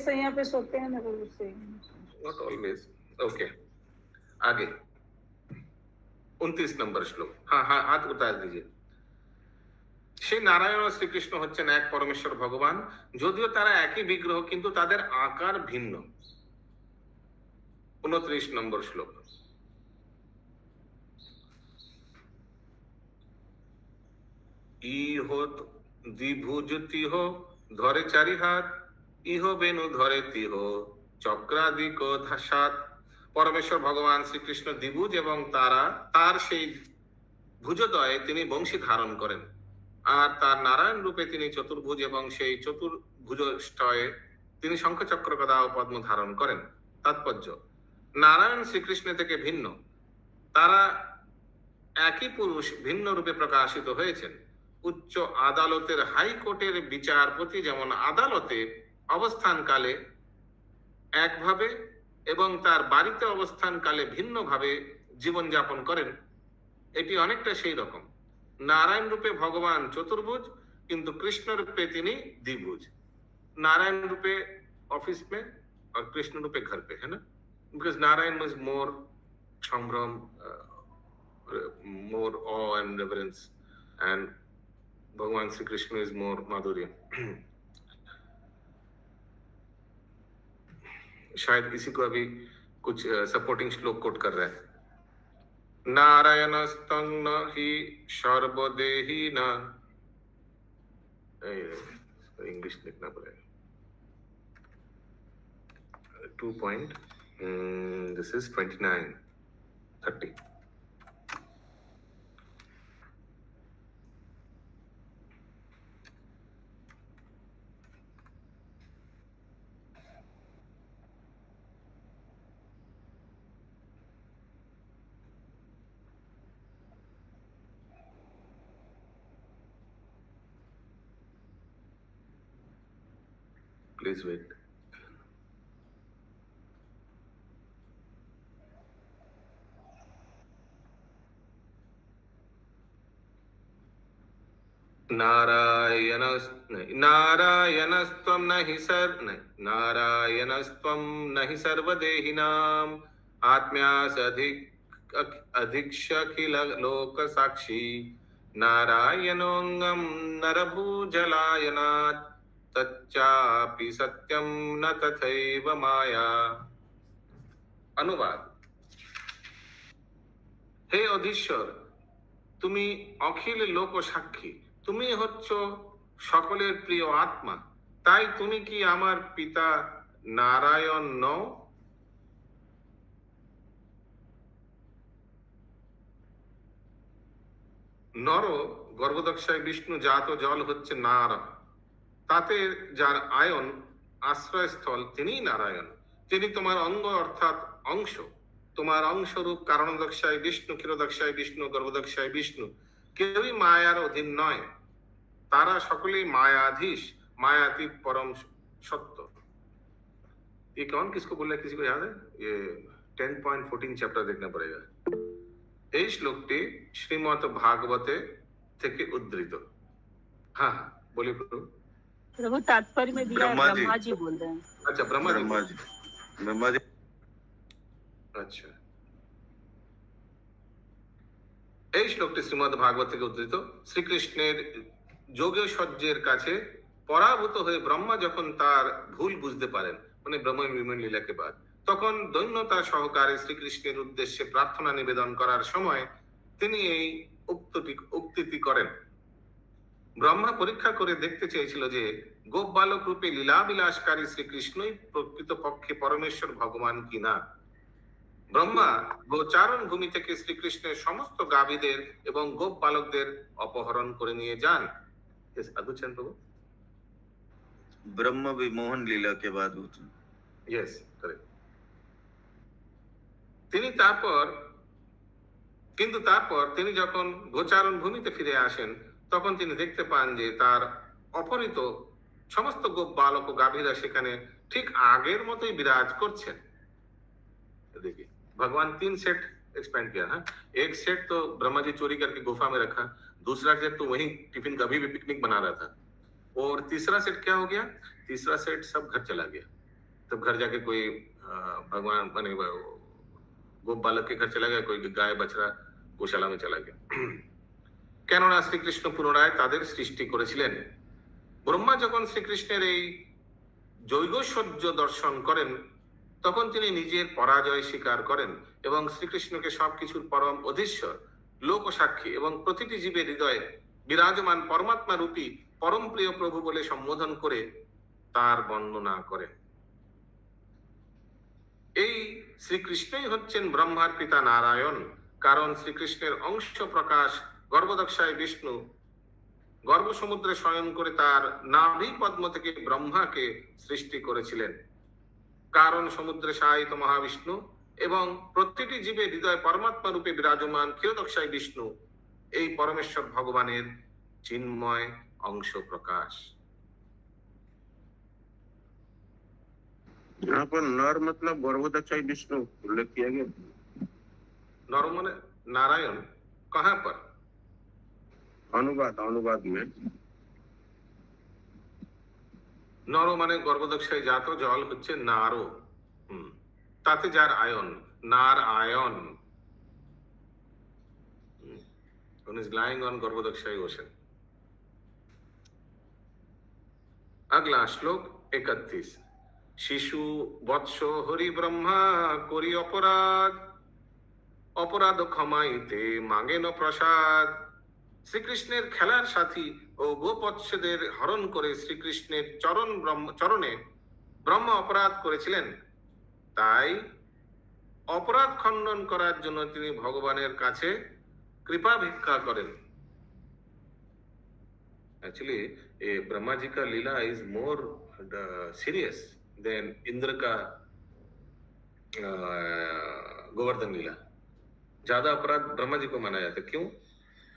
यहाँ पे सोते हैं ना, नॉट ऑलवेज। ओके, आगे 29 নম্বর শ্লোক। हाँ, হাত উতার दीजिए। সেই নারায়ণ ও শ্রীকৃষ্ণ হচ্ছেন এক পরমেশ্বর ভগবান, যদিও তারা একই বিগ্রহ কিন্তু তাদের আকার ভিন্ন। 29 নম্বর শ্লোক। ইহ দ্বিভুজ তিহ ধরে চারি হাত, ইহ বেনু ধরে তিহ চক্রাদিক সাত। পরমেশ্বর ভগবান শ্রীকৃষ্ণ দ্বিভুজ এবং তার সেই ভুজদয়ে তিনি বংশী ধারণ করেন, আর তার নারায়ণ রূপে তিনি চতুর্ভুজ এবং সেই চতুর্ভুজষ্টয়ে তিনি শঙ্খচক্র গদা ও পদ্ম ধারণ করেন। তাৎপর্য: নারায়ণ শ্রীকৃষ্ণ থেকে ভিন্ন, তারা একই পুরুষ ভিন্ন রূপে প্রকাশিত হয়েছেন। উচ্চ আদালতের হাইকোর্টের বিচারপতি যেমন আদালতে অবস্থানকালে একভাবে এবং তার বাড়িতে অবস্থানকালে ভিন্নভাবে জীবনযাপন করেন, এটি অনেকটা সেই রকম। नारायण रूपे भगवान चतुर्भुज किंतु कृष्ण रूपे तिनी द्विभुज। नारायण रूपे ऑफिस में और कृष्ण रूपे घर पे, है ना? बिकॉज नारायण इज मोर संभ्रम, मोर ऑ एंड रेवरेंस, एंड भगवान श्री कृष्ण इज मोर माधुर्य। शायद इसी को अभी कुछ सपोर्टिंग श्लोक कोट कर रहा है। नारायणस्तं न हि सर्वदेही न, इंग्लिश लिखना पड़ेगा। 2 point, this is 29, 30। Please wait. नारायणस्त्वं न हि सर्वदेहिनाम् आत्म्यासधिक्षखिल लोकसाक्षी नारायणोऽङ्गं नरभूजलायनात् तच्चापि सत्यं न तथैव माया। अनुवाद। हे অধীশ্বর, তুমি অখিল লোক সাক্ষী, তুমি হচ্ছ সকলের প্রিয় আত্মা, তাই তুমি কি আমার পিতা নারায়ণ নও? নর গর্ভদক্ষায় বিষ্ণু জাত জল হচ্ছে নার, তাতে যার আয়ন আশ্রয়স্থল তিনিই নারায়ণ। তিনি তোমার অঙ্গ অর্থাৎ অংশ, তোমার অংশরূপ কারণদক্ষায় বিষ্ণু, ক্ষীরদক্ষায় বিষ্ণু, গর্ভদক্ষায় বিষ্ণু। কেউই মায়ার অধীন নয়, তারা সকলেই मायाधीश, मायातीत परम सत्य। ये कौन किसको बोल रहा है, किसी को याद है? ये 10.14 चैप्टर देखना पड़ेगा। এই শ্লোকটি শ্রীমদ ভাগবতে থেকে উদ্ধৃত। हाँ बोलिए प्रभु। प्रभु तात्पर्य में दिया ब्रह्मा जी। ब्रह्मा जी बोल रहे हैं। अच्छा ब्रह्मा जी। ब्रह्मा जी। আচ্ছা, এই শ্লোকটি শ্রীমদ ভাগবত থেকে উদ্ধৃত। শ্রীকৃষ্ণের যোগেশ্বর্যের কাছে পরাভূত হয়ে ব্রহ্মা যখন তার ভুল বুঝতে পারেন, মানে ব্রহ্ম বিমান লীলাকে বাদ, তখন দৈন্যতা সহকারে শ্রীকৃষ্ণের উদ্দেশ্যে প্রার্থনা নিবেদন করার সময় তিনি এই উক্তিটি করেন। ব্রহ্মা পরীক্ষা করে দেখতে চেয়েছিল যে গোপ বালক রূপে লীলা বিলাসকারী শ্রীকৃষ্ণই প্রকৃতপক্ষে পরমেশ্বর ভগবান কিনা। ব্রহ্মা গোচারণ ভূমি থেকে শ্রীকৃষ্ণের সমস্ত গাভীদের এবং গোপ বালকদের অপহরণ করে নিয়ে যান। अदुचन प्रभु। ब्रह्म विमोहन लीला के बाद यस करेक्ट। তিনি তারপর তিনি যখন গোচারণ ভূমিতে ফিরে আসেন, তখন তিনি দেখতে পান যে তার অপহৃত সমস্ত গোপ বালক ও গাভীরা সেখানে ঠিক আগের মতোই বিরাজ করছেন। देखिए भगवान 3 सेट एक्सपेंड किया है। एक सेट तो ब्रह्मा जी चोरी करके गुफा में रखा, दूसरा सेट तो वही टिफिन कभी भी पिकनिक बना रहा था, और तीसरा सेट क्या हो गया? तीसरा सेट सब घर चला गया। तब घर जाके कोई भगवान बने गोप बालक के घर चला गया, कोई गाय बछड़ा गोशाला में चला गया। কেননা শ্রীকৃষ্ণ পুনরায় তাদের সৃষ্টি করেছিলেন। ব্রহ্মা যখন শ্রীকৃষ্ণের এই যোগৈশ্বর্য দর্শন করেন, তখন তিনি নিজের পরাজয় স্বীকার করেন এবং শ্রীকৃষ্ণকে সবকিছুর পরম অধীশ্বর, লোক সাক্ষী এবং প্রতিটি জীবের হৃদয়ে বিরাজমান পরমাত্মা রূপী পরম প্রিয় প্রভু বলে সম্বোধন করে তার বর্ণনা করেন। এই শ্রীকৃষ্ণই হচ্ছেন ব্রহ্মার পিতা নারায়ণ, কারণ শ্রীকৃষ্ণের অংশ প্রকাশ গর্ভদক্ষায় বিষ্ণু গর্ভসমুদ্রে শয়ন করে তার নাভি পদ্ম থেকে ব্রহ্মাকে সৃষ্টি করেছিলেন। কারণ সমুদ্রে শায়িত মহাবিষ্ণু এবং প্রতিটি জীবের হৃদয় পরমাত্মা রূপে বিরাজমান ক্ষীরদক্ষায় বিষ্ণু এই পরমেশ্বর ভগবানের চিন্ময় अंश प्रकाश। यहाँ पर नर मतलब गर्भदक्षाई विष्णु उल्लेख किया गया। नर माने नारायण कहाँ पर? अनुवाद में नर माने गर्भदक्षाई जातो जल হচ্ছে নারো, তাতে যার আয়ন নার ion, one is lying on गर्भदक्षाई ocean। अगला श्लोक 31। शिशु वत्स हरि ब्रह्मा करी अपराध, अपराध क्षमाइते मांगे न प्रसाद। শ্রীকৃষ্ণের খেলার সাথী ও গোপৎসদের হরণ করে শ্রীকৃষ্ণের চরণে ব্রহ্মা অপরাধ করেছিলেন, তাই অপরাধ খণ্ডন করার জন্য তিনি ভগবানের কাছে কৃপা ভিক্ষা করেন। Actually, ब्रह्मा जी का लीला is more serious than Indra का गोवर्धन लीला। ज्यादा अपराध ब्रह्मा जी को माना जाता है। क्यों?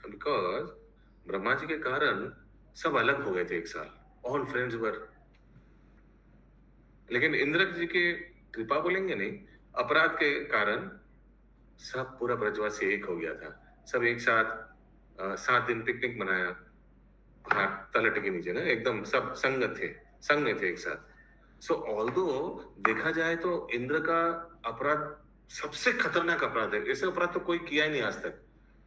बिकॉज ब्रह्मा जी के कारण सब अलग हो गए थे एक साल। ऑल फ्रेंड्स वर लेकिन इंद्र जी की कृपा बोलेंगे नहीं, अपराध के कारण सब पूरा ब्रजवासी एक हो गया था। सब एक साथ 7 दिन पिकनिक मनाया, तलट के नीचे ना, एकदम सब संग में थे एक साथ। सो ऑल्दो देखा जाए तो इंद्र का अपराध सबसे खतरनाक अपराध है। ऐसे अपराध तो कोई किया ही नहीं आज तक।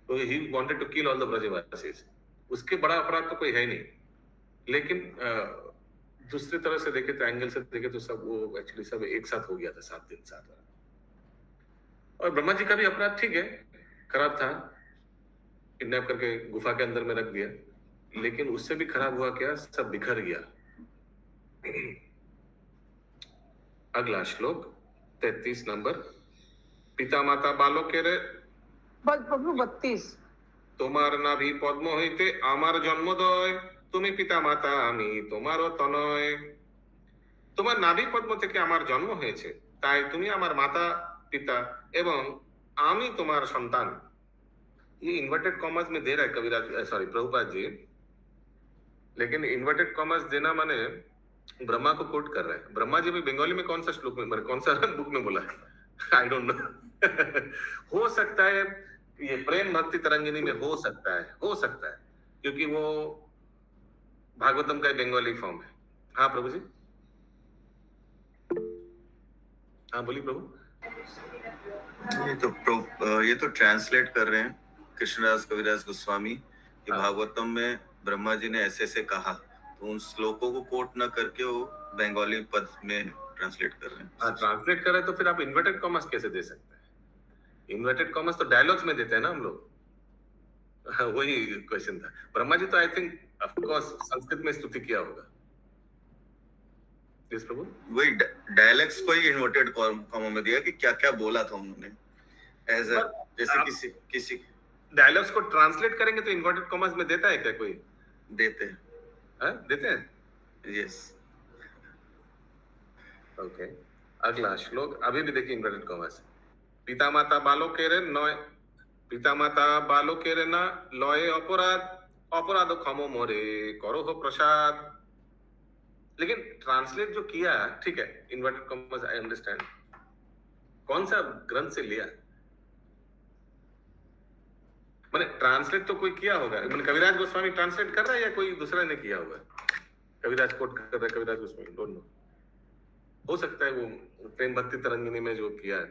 तो he wanted to kill all the Brajvasis, उसके बड़ा अपराध तो कोई है ही नहीं। लेकिन दूसरी तरह से देखे तो, एंगल से देखे तो सब वो एक्चुअली सब एक साथ हो गया था 7 दिन 7 रात। और ब्रह्मा जी का भी अपराध ठीक है, खराब था, किडनैप करके गुफा के अंदर में रख दिया। लेकिन उससे भी खराब हुआ क्या, सब बिखर गया। अगला श्लोक 33 नंबर। पिता माता बालकेर प्रभु 32। তোমার নাভি পদ্ম হইতে আমার জন্মোদয়, তুমি পিতা মাতা আমি তোমারও তনয়। তোমার নাভি পদ্ম থেকে আমার জন্ম হয়েছে, তাই তুমি আমার মাতা पिता एवं आमी तुम्हारा संतान। ये इन्वर्टेड कॉमर्स में दे रहा है कविराज, सॉरी प्रभुपाद जी, लेकिन इन्वर्टेड कॉमर्स देना माने ब्रह्मा को कोट कर रहा है। ब्रह्मा जी भी बंगाली में कौन सा श्लोक में, कौन सा बुक में बोला है, आई डोंट नो। हो सकता है ये प्रेम भक्ति तरंगिनी में हो सकता है, क्योंकि वो भागवतम का बंगाली फॉर्म है। हाँ प्रभु जी, हाँ बोलिए प्रभु। ये तो ट्रांसलेट कर रहे हैं कृष्णदास कविराज गोस्वामी कि भागवतम में ब्रह्मा जी ने ऐसे ऐसे कहा, तो उन श्लोकों को कोट न करके वो बंगाली पद में ट्रांसलेट कर रहे हैं। हाँ ट्रांसलेट कर रहे हैं, तो फिर आप इन्वर्टेड कॉमर्स कैसे दे सकते हैं? इन्वर्टेड कॉमर्स तो डायलॉग्स में देते हैं ना हम लोग। हाँ, वही क्वेश्चन था। ब्रह्मा जी तो I think of course Sanskrit में स्तुति किया होगा। यस प्रभु, वही डायलॉग्स को ही इन्वर्टेड कॉमा में दिया कि क्या क्या बोला था उन्होंने, एज अ जैसे किसी डायलॉग्स को ट्रांसलेट करेंगे तो इन्वर्टेड कॉमर्स में देता है क्या कोई? देते हैं। Yes okay. अगला श्लोक अभी भी देखिए इन्वर्टेड कॉमर्स। पिता माता बालो केरे नय, पिता माता बालो केरे ना लये अपराध, अपराध क्षमो मोरे करो हो प्रसाद। लेकिन ट्रांसलेट जो किया ठीक है, इन्वर्टेड कॉमर्स आई अंडरस्टैंड, कौन सा ग्रंथ से लिया? मैंने ट्रांसलेट तो कोई किया होगा, मैंने कविराज गोस्वामी ट्रांसलेट कर रहा है या कोई दूसरा ने किया होगा? कविराज कोट कर रहा है कविराज गोस्वामी, डोंट नो, हो सकता है वो प्रेम भक्ति तरंगिनी में जो किया है।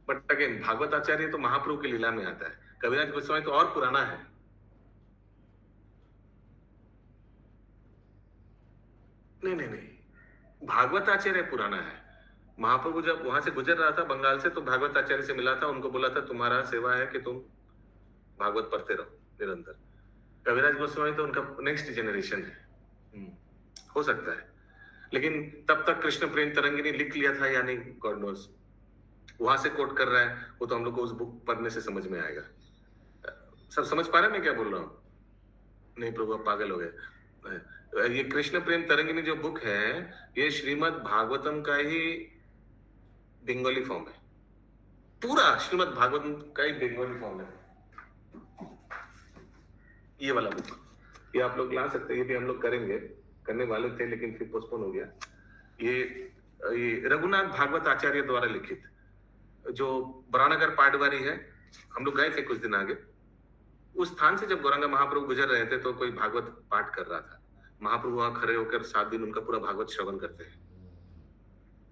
बट अगेन भागवत आचार्य तो महाप्रभु की लीला में आता है, कविराज गोस्वामी तो और पुराना है। नहीं, भागवत आचार्य पुराना है। महाप्रभु जब वहां से गुजर रहा था बंगाल से, तो भागवत आचार्य से मिला था, उनको बोला था तुम्हारा सेवा है कि तुम भागवत पढ़ते रहो निरंतर। कविराज गोस्वामी तो उनका नेक्स्ट जनरेशन है, हो सकता है। लेकिन तब तक कृष्ण प्रेम तरंगिनी लिख लिया था या नहीं, गॉड नोस। वहां से कोट कर रहा है, वो तो हम लोग को उस बुक पढ़ने से समझ में आएगा। सब समझ पा रहे हैं मैं क्या बोल रहा हूँ? नहीं प्रभु आप पागल हो गए। ये कृष्ण प्रेम तरंगिनी जो बुक है, ये श्रीमद् भागवतम का ही बंगाली फॉर्म है। पूरा श्रीमद् भागवतम का ही बंगाली फॉर्म है ये वाला बुक। ये आप लोग ला सकते हैं, ये भी हम लोग करेंगे, करने वाले थे लेकिन फिर पोस्टपोन हो गया। ये रघुनाथ भागवत आचार्य द्वारा लिखित, जो बरानगर पाटवारी है, हम लोग गए थे कुछ दिन आगे। उस स्थान से जब गौरांगा महाप्रभु गुजर रहे थे तो कोई भागवत पाठ कर रहा था। महाप्रभु वहां खड़े होकर 7 दिन उनका पूरा भागवत श्रवण करते हैं।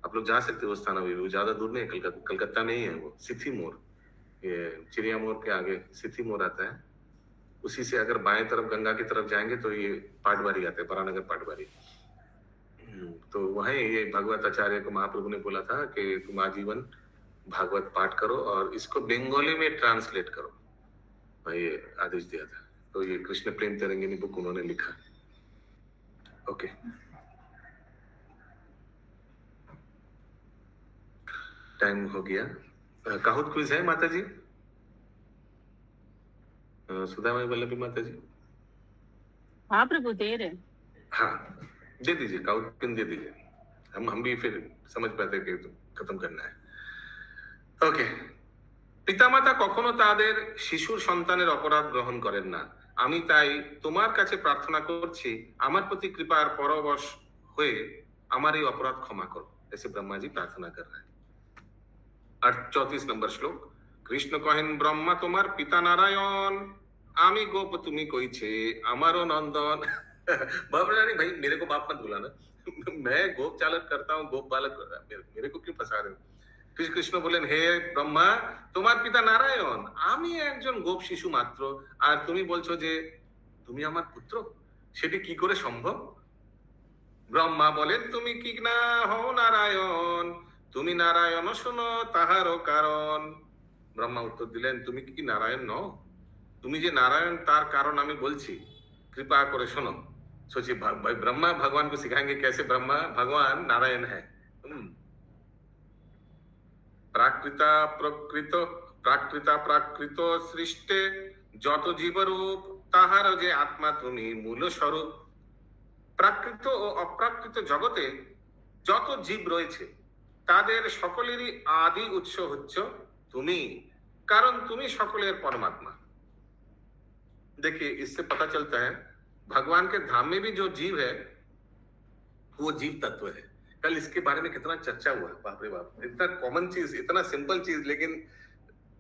आप लोग जा सकते हो उस स्थान, अभी वो ज्यादा दूर नहीं है, कलकत्ता में ही है वो, सिथी मोड़, ये चिड़िया मोड़ के आगे सिथी मोड़ आता है। उसी से अगर बाएं तरफ गंगा की तरफ जाएंगे तो ये पाटवारी आता है, बरानगर पाटवारी। तो वहीं ये भागवत आचार्य को महाप्रभु ने बोला था कि तुम आजीवन भागवत पाठ करो और इसको बंगाली में ट्रांसलेट करो, ये आदेश दिया था। तो ये कृष्ण प्रेम तरंगिनी बुक उन्होंने लिखा। ओके, टाइम हो गया। काहुत क्विज है माता जी? सुधामय वल्लभी माता जी? हाँ प्रभु दे रहे। हाँ दे दीजिए, काउट पिन दे दीजिए, हम भी फिर समझ पाते कि तो खत्म करना है। ओके। পিতামাতা কখনো তাদের শিশুর সন্তানের অপরাধ গ্রহণ করেন না। আমি তাই তোমার কাছে প্রার্থনা করছি, আমার প্রতি কৃপার পরবশ হয়ে हमारे अपराध क्षमा करो, ऐसे ब्रह्मा जी प्रार्थना कर रहे हैं। 34 नंबर श्लोक। कृष्ण कहें ब्रह्मा तुम्हार पिता नारायण, आमी गोप तुम्ही कोइछे अमारो नंदन। बाबा रानी भाई मेरे को बाप मत बुलाना, मैं गोप चालक करता हूँ, गोप बालक मेरे को क्यों फंसा रहे हो? कृष्ण बोलेन हे ब्रह्मा তোমার পিতা নারায়ণ, আমি একজন গোপ শিশু মাত্র, আর তুমি বলছো যে তুমি আমার পুত্র, সেটি কি করে সম্ভব? ব্রহ্মা বলেন তুমি কি না হও নারায়ণ, তুমি নারায়ণ শোনো তাহারও কারণ। ব্রহ্মা উত্তর দিলেন তুমি কি নারায়ণ নও? তুমি যে নারাयण তার কারণ আমি বলছি, कृपा করে शोनो। सोचिए भाई ब्रह्मा भगवान को सिखाएंगे कैसे ब्रह्मा भगवान नारायण है। प्राकृता प्राकृत सृष्टे যত জীবরূপ তাহার যে আত্মা তুমি মূল স্বরূপ। প্রাকৃত ও অপ্রাকৃত জগতে যত জীব রয়েছে তাদের সকলেরই আদি উৎস হচ্ছে তুমি, কারণ তুমি সকলের परमात्मा। देखिए इससे पता चलता है भगवान के धाम में भी जो जीव है वो जीव तत्व है। कल इसके बारे में कितना चर्चा हुआ, बाप रे बाप, इतना कॉमन चीज, इतना सिंपल चीज, लेकिन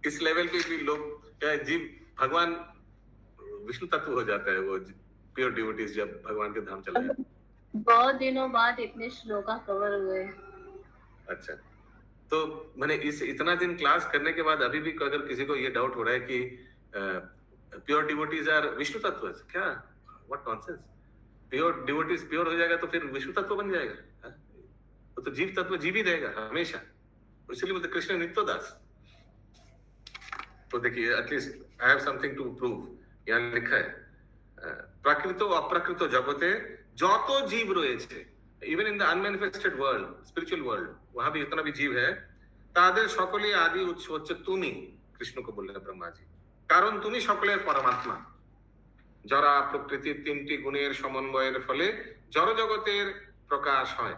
इस लेवल पे भी लोग क्या जीव भगवान विष्णु तत्व हो जाता है वो प्योर डिवोटीज जब भगवान के धाम चले जाते। बहुत दिनों बाद इतने श्लोका कवर हुए। अच्छा, तो मैंने इतना दिन क्लास करने के बाद अभी भी अगर किसी को ये डाउट हो रहा है कि प्योर डिवोटीज आर विष्णु तत्व, क्या what nonsense. Pure devotees pure हो जाएगा तो फिर विष्णु तत्व बन जाएगा, तो जीव तत्व जीव ही रहेगा हमेशा, इसलिए बोलते कृष्ण नित्य दास। तो देखिए at least I have something to prove. यहाँ लिखा है प्राकृत ও অপ্রাকৃত জগতে যত জীব রয়েছে, even in the unmanifested world, spiritual world, वहां भी जितना भी जीव है তাদের সকলেই আদি উৎস হচ্ছে তুমি। কৃষ্ণ को बोल रहे ब्रह्मा जी, কারণ তুমি সকলের পরমাত্মা। জরা প্রকৃতির তিনটি গুণের সমন্বয়ের ফলে জড় জগতের প্রকাশ হয়।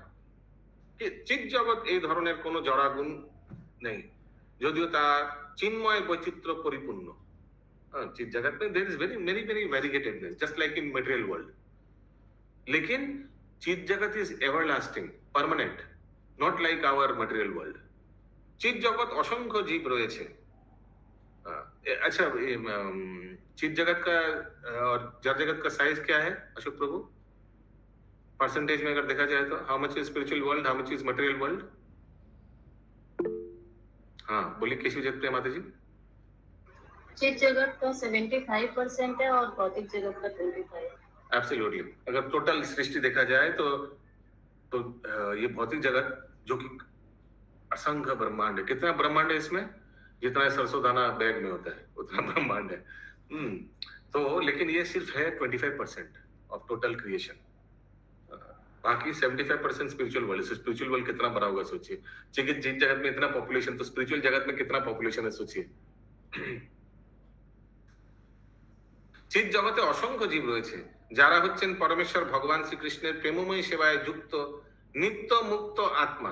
চিৎ জগৎ এই ধরনের কোনো জড়া গুণ নেই, যদিও তা চিন্ময় বৈচিত্র্য পরিপূর্ণ। चित जगत में there is very many many variegatedness just like in material world, लेकिन chit jagat is everlasting permanent, not like our material world. चित जगत असंख्य जीव রয়েছে। अच्छा, चित जगत का और जड़ जगत का साइज क्या है अशोक प्रभु, परसेंटेज में अगर देखा जाए तो how much is spiritual world, how much is material world? हाँ बोलिए केशव जगत प्रिया माता जी। चित जगत का 75% है और भौतिक जगत का 25%। एब्सोल्युटली, अगर टोटल सृष्टि देखा जाए तो ये भौतिक जगत जो कि असंख्य ब्रह्मांड है। कितना ब्रह्मांड है इसमें? जितना सरसों दाना बैग में होता है उतना ब्रह्मांड है। तो लेकिन ये सिर्फ है 25% ऑफ टोटल क्रिएशन, बाकी 75% स्पिरिचुअल वर्ल्ड। स्पिरिचुअल वर्ल्ड कितना बड़ा होगा सोचिए। जिस जगत में इतना पॉपुलेशन, तो स्पिरिचुअल जगत में कितना पॉपुलेशन है सोचिए। চিৎ জগতে অসংখ্য জীব রয়েছে যারা হচ্ছেন পরমেশ্বর ভগবান শ্রীকৃষ্ণের প্রেমময় সেবায় যুক্ত নিত্য মুক্ত আত্মা।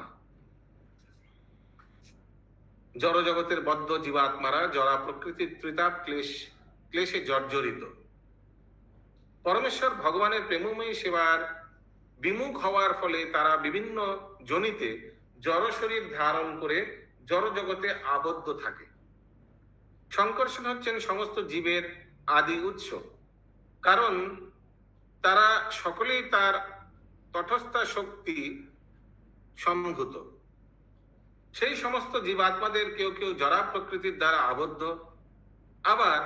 জড় জগতের বদ্ধ জীবাত্মারা জরা প্রকৃতির ত্রিতাপ ক্লেশে জর্জরিত। পরমেশ্বর ভগবানের প্রেমময় সেবার বিমুখ হওয়ার ফলে তারা বিভিন্ন জনিতে জড় শরীর ধারণ করে জড় জগতে আবদ্ধ থাকে। সংকর্ষণ হচ্ছেন সমস্ত জীবের আদি উৎস, কারণ তারা সকলেই তার তটস্থা শক্তি সম্ভূত। সেই সমস্ত জীবাত্মাদের কেউ কেউ জরা প্রকৃতির দ্বারা আবদ্ধ, আবার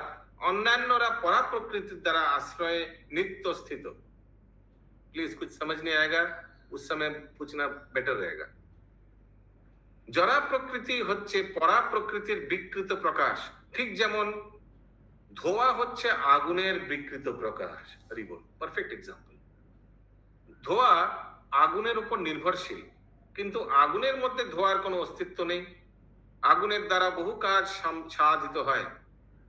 অন্যান্যরা পরা প্রকৃতির দ্বারা আশ্রয়ে নিত্য স্থিত। प्लीज कुछ समझ नहीं आएगा उस समय पूछना बेटर रहेगा। जरा प्रकृति হচ্ছে পরা প্রকৃতির বিকৃত প্রকাশ, ঠিক যেমন ধোঁয়া হচ্ছে আগুনের বিকৃত প্রকাশ। হরিবল, পারফেক্ট এক্সাম্পল। ধোঁয়া আগুনের উপর নির্ভরশীল, কিন্তু আগুনের মধ্যে ধোঁয়ার কোনো অস্তিত্ব নেই। আগুনের দ্বারা বহু কাজ সাধিত হয়,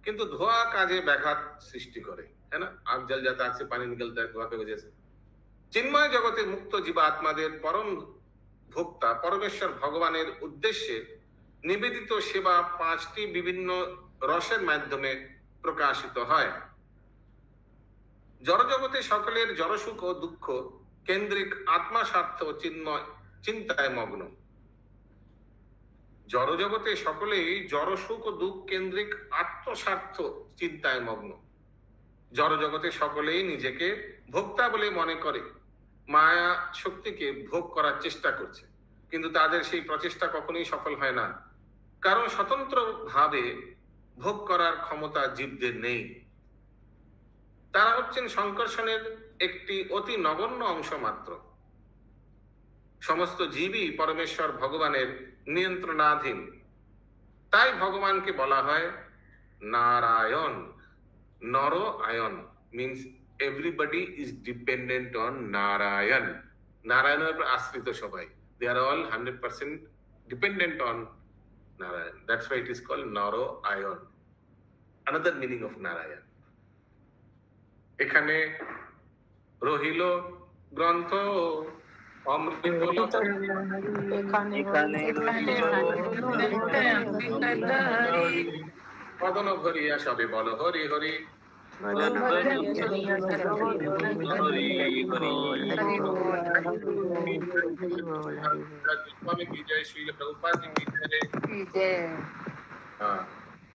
কিন্তু ধোঁয়া কাজে ব্যাঘাত সৃষ্টি করে, है ना। आग जल जाता है, आग से पानी निकलता है धुआं की वजह से। চিন্ময় জগতে মুক্ত জীবাত্মাদের পরম ভোক্তা পরমেশ্বর ভগবানের উদ্দেশ্যে নিবেদিত সেবা 5টি বিভিন্ন রসের মাধ্যমে প্রকাশিত হয়। জড়জগতে সকলের জড়সুখ ও দুঃখ কেন্দ্রিক আত্মা স্বার্থ চিন্তায় মগ্ন। জড়জগতে সকলেই জড় সুখ ও দুঃখ কেন্দ্রিক আত্মস্বার্থ চিন্তায় মগ্ন। জড়জগতে সকলেই নিজেকে ভোক্তা বলে মনে করে, মায়া শক্তিকে ভোগ করার চেষ্টা করছে, কিন্তু তাদের সেই প্রচেষ্টা কখনোই সফল হয় না, কারণ স্বতন্ত্র ভাবে ভোগ করার ক্ষমতা জীবদের নেই। তারা হচ্ছেন সংকর্ষণের একটি অতি নগণ্য অংশ মাত্র। সমস্ত জীবই পরমেশ্বর ভগবানের নিয়ন্ত্রণাধীন। তাই ভগবানকে বলা হয় নারায়ণ। নর ion means everybody is dependent on Narayan. নারায়ণের উপর আশ্রিত সবাই। They are all 100% dependent on Narayan. That's why it is called Narayan. Another meaning of Narayan. এখানে রহিল গ্রন্থ অমৃত কদন ভরিয়া সবে বল হরি হরি। स्वामी की जय, श्रील प्रभुपाद जी की जय। हाँ